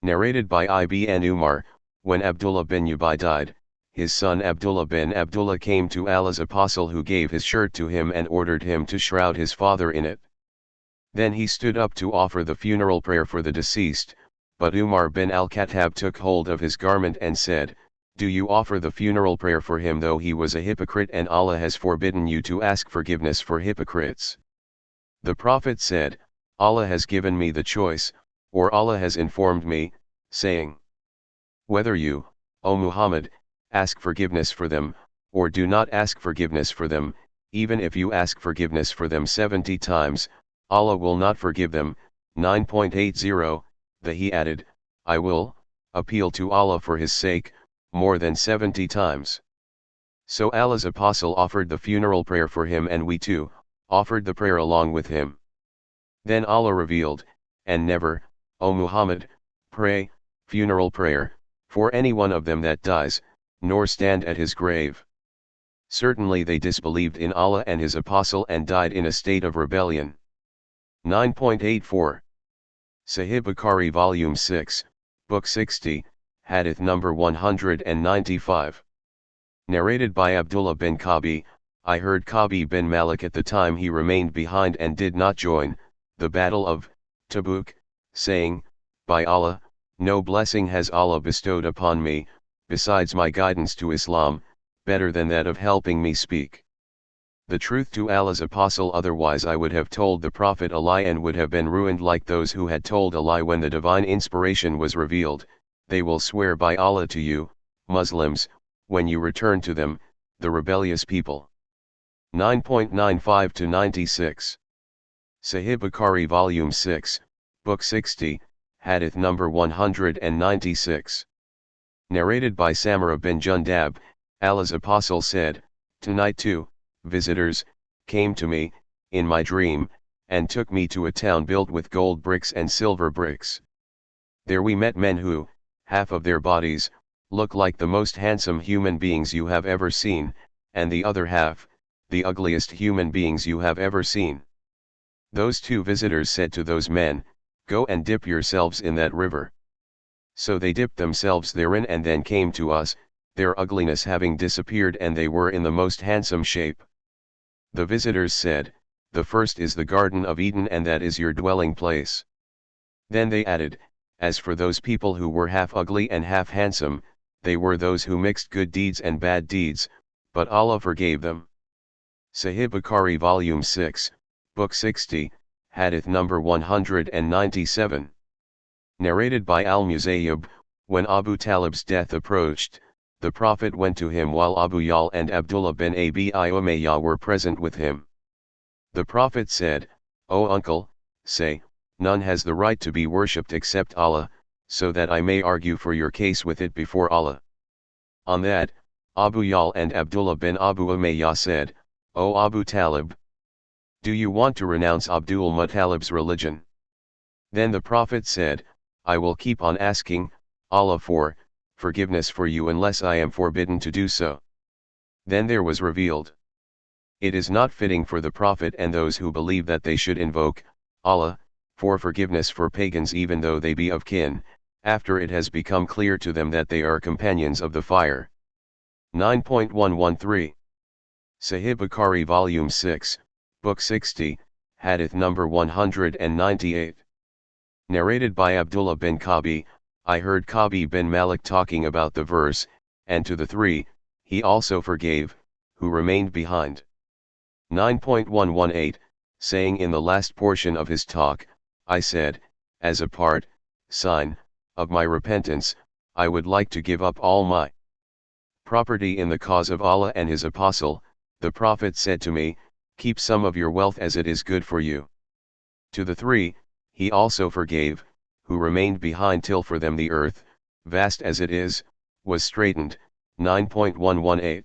Narrated by Ibn Umar, when Abdullah bin Ubay died, his son Abdullah bin Abdullah came to Allah's apostle, who gave his shirt to him and ordered him to shroud his father in it. Then he stood up to offer the funeral prayer for the deceased, but Umar bin al-Khattab took hold of his garment and said, do you offer the funeral prayer for him though he was a hypocrite, and Allah has forbidden you to ask forgiveness for hypocrites? The Prophet said, Allah has given me the choice, or Allah has informed me, saying, whether you, O Muhammad, ask forgiveness for them, or do not ask forgiveness for them, even if you ask forgiveness for them 70 times, Allah will not forgive them. 9.80 He added, I will appeal to Allah for his sake, more than 70 times. So Allah's apostle offered the funeral prayer for him, and we too offered the prayer along with him. Then Allah revealed, and never, O Muhammad, pray, funeral prayer, for any one of them that dies, nor stand at his grave. Certainly they disbelieved in Allah and his apostle and died in a state of rebellion. 9.84 Sahih Bukhari Volume 6, Book 60, Hadith number 195. Narrated by Abdullah bin Kabi, I heard Kabi bin Malik at the time he remained behind and did not join the battle of Tabuk, saying, By Allah, no blessing has Allah bestowed upon me, besides my guidance to Islam, better than that of helping me speak the truth to Allah's apostle, otherwise I would have told the Prophet a lie and would have been ruined like those who had told a lie when the divine inspiration was revealed. They will swear by Allah to you, Muslims, when you return to them, the rebellious people. 9.95 to 96 Sahih Bukhari Volume 6, Book 60, Hadith number 196. Narrated by Samurah bin Jundab, Allah's apostle said, Tonight 2 visitors came to me in my dream, and took me to a town built with gold bricks and silver bricks. There we met men who, half of their bodies, look like the most handsome human beings you have ever seen, and the other half, the ugliest human beings you have ever seen. Those 2 visitors said to those men, Go and dip yourselves in that river. So they dipped themselves therein and then came to us, their ugliness having disappeared, and they were in the most handsome shape. The visitors said, The first is the Garden of Eden, and that is your dwelling place. Then they added, As for those people who were half ugly and half handsome, they were those who mixed good deeds and bad deeds, but Allah forgave them. Sahih Bukhari Volume 6, Book 60, Hadith number 197. Narrated by Al-Musayyib, when Abu Talib's death approached, the Prophet went to him while Abu Yal and Abdullah bin Abi Umayyah were present with him. The Prophet said, O uncle, say, none has the right to be worshipped except Allah, so that I may argue for your case with it before Allah. On that, Abu Yal and Abdullah bin Abu Umayyah said, O Abu Talib, do you want to renounce Abdul Muttalib's religion? Then the Prophet said, I will keep on asking Allah for forgiveness for you unless I am forbidden to do so. Then there was revealed, It is not fitting for the Prophet and those who believe that they should invoke Allah for forgiveness for pagans even though they be of kin, after it has become clear to them that they are companions of the fire. 9.113 Sahih Bukhari Volume 6, Book 60, Hadith number 198. Narrated by Abdullah bin Kabi, I heard Kabi bin Malik talking about the verse, and to the 3, he also forgave, who remained behind. 9.118, saying in the last portion of his talk, I said, as a sign of my repentance, I would like to give up all my property in the cause of Allah and his apostle. The Prophet said to me, keep some of your wealth as it is good for you. To the 3, he also forgave, who remained behind till for them the earth, vast as it is, was straightened. 9.118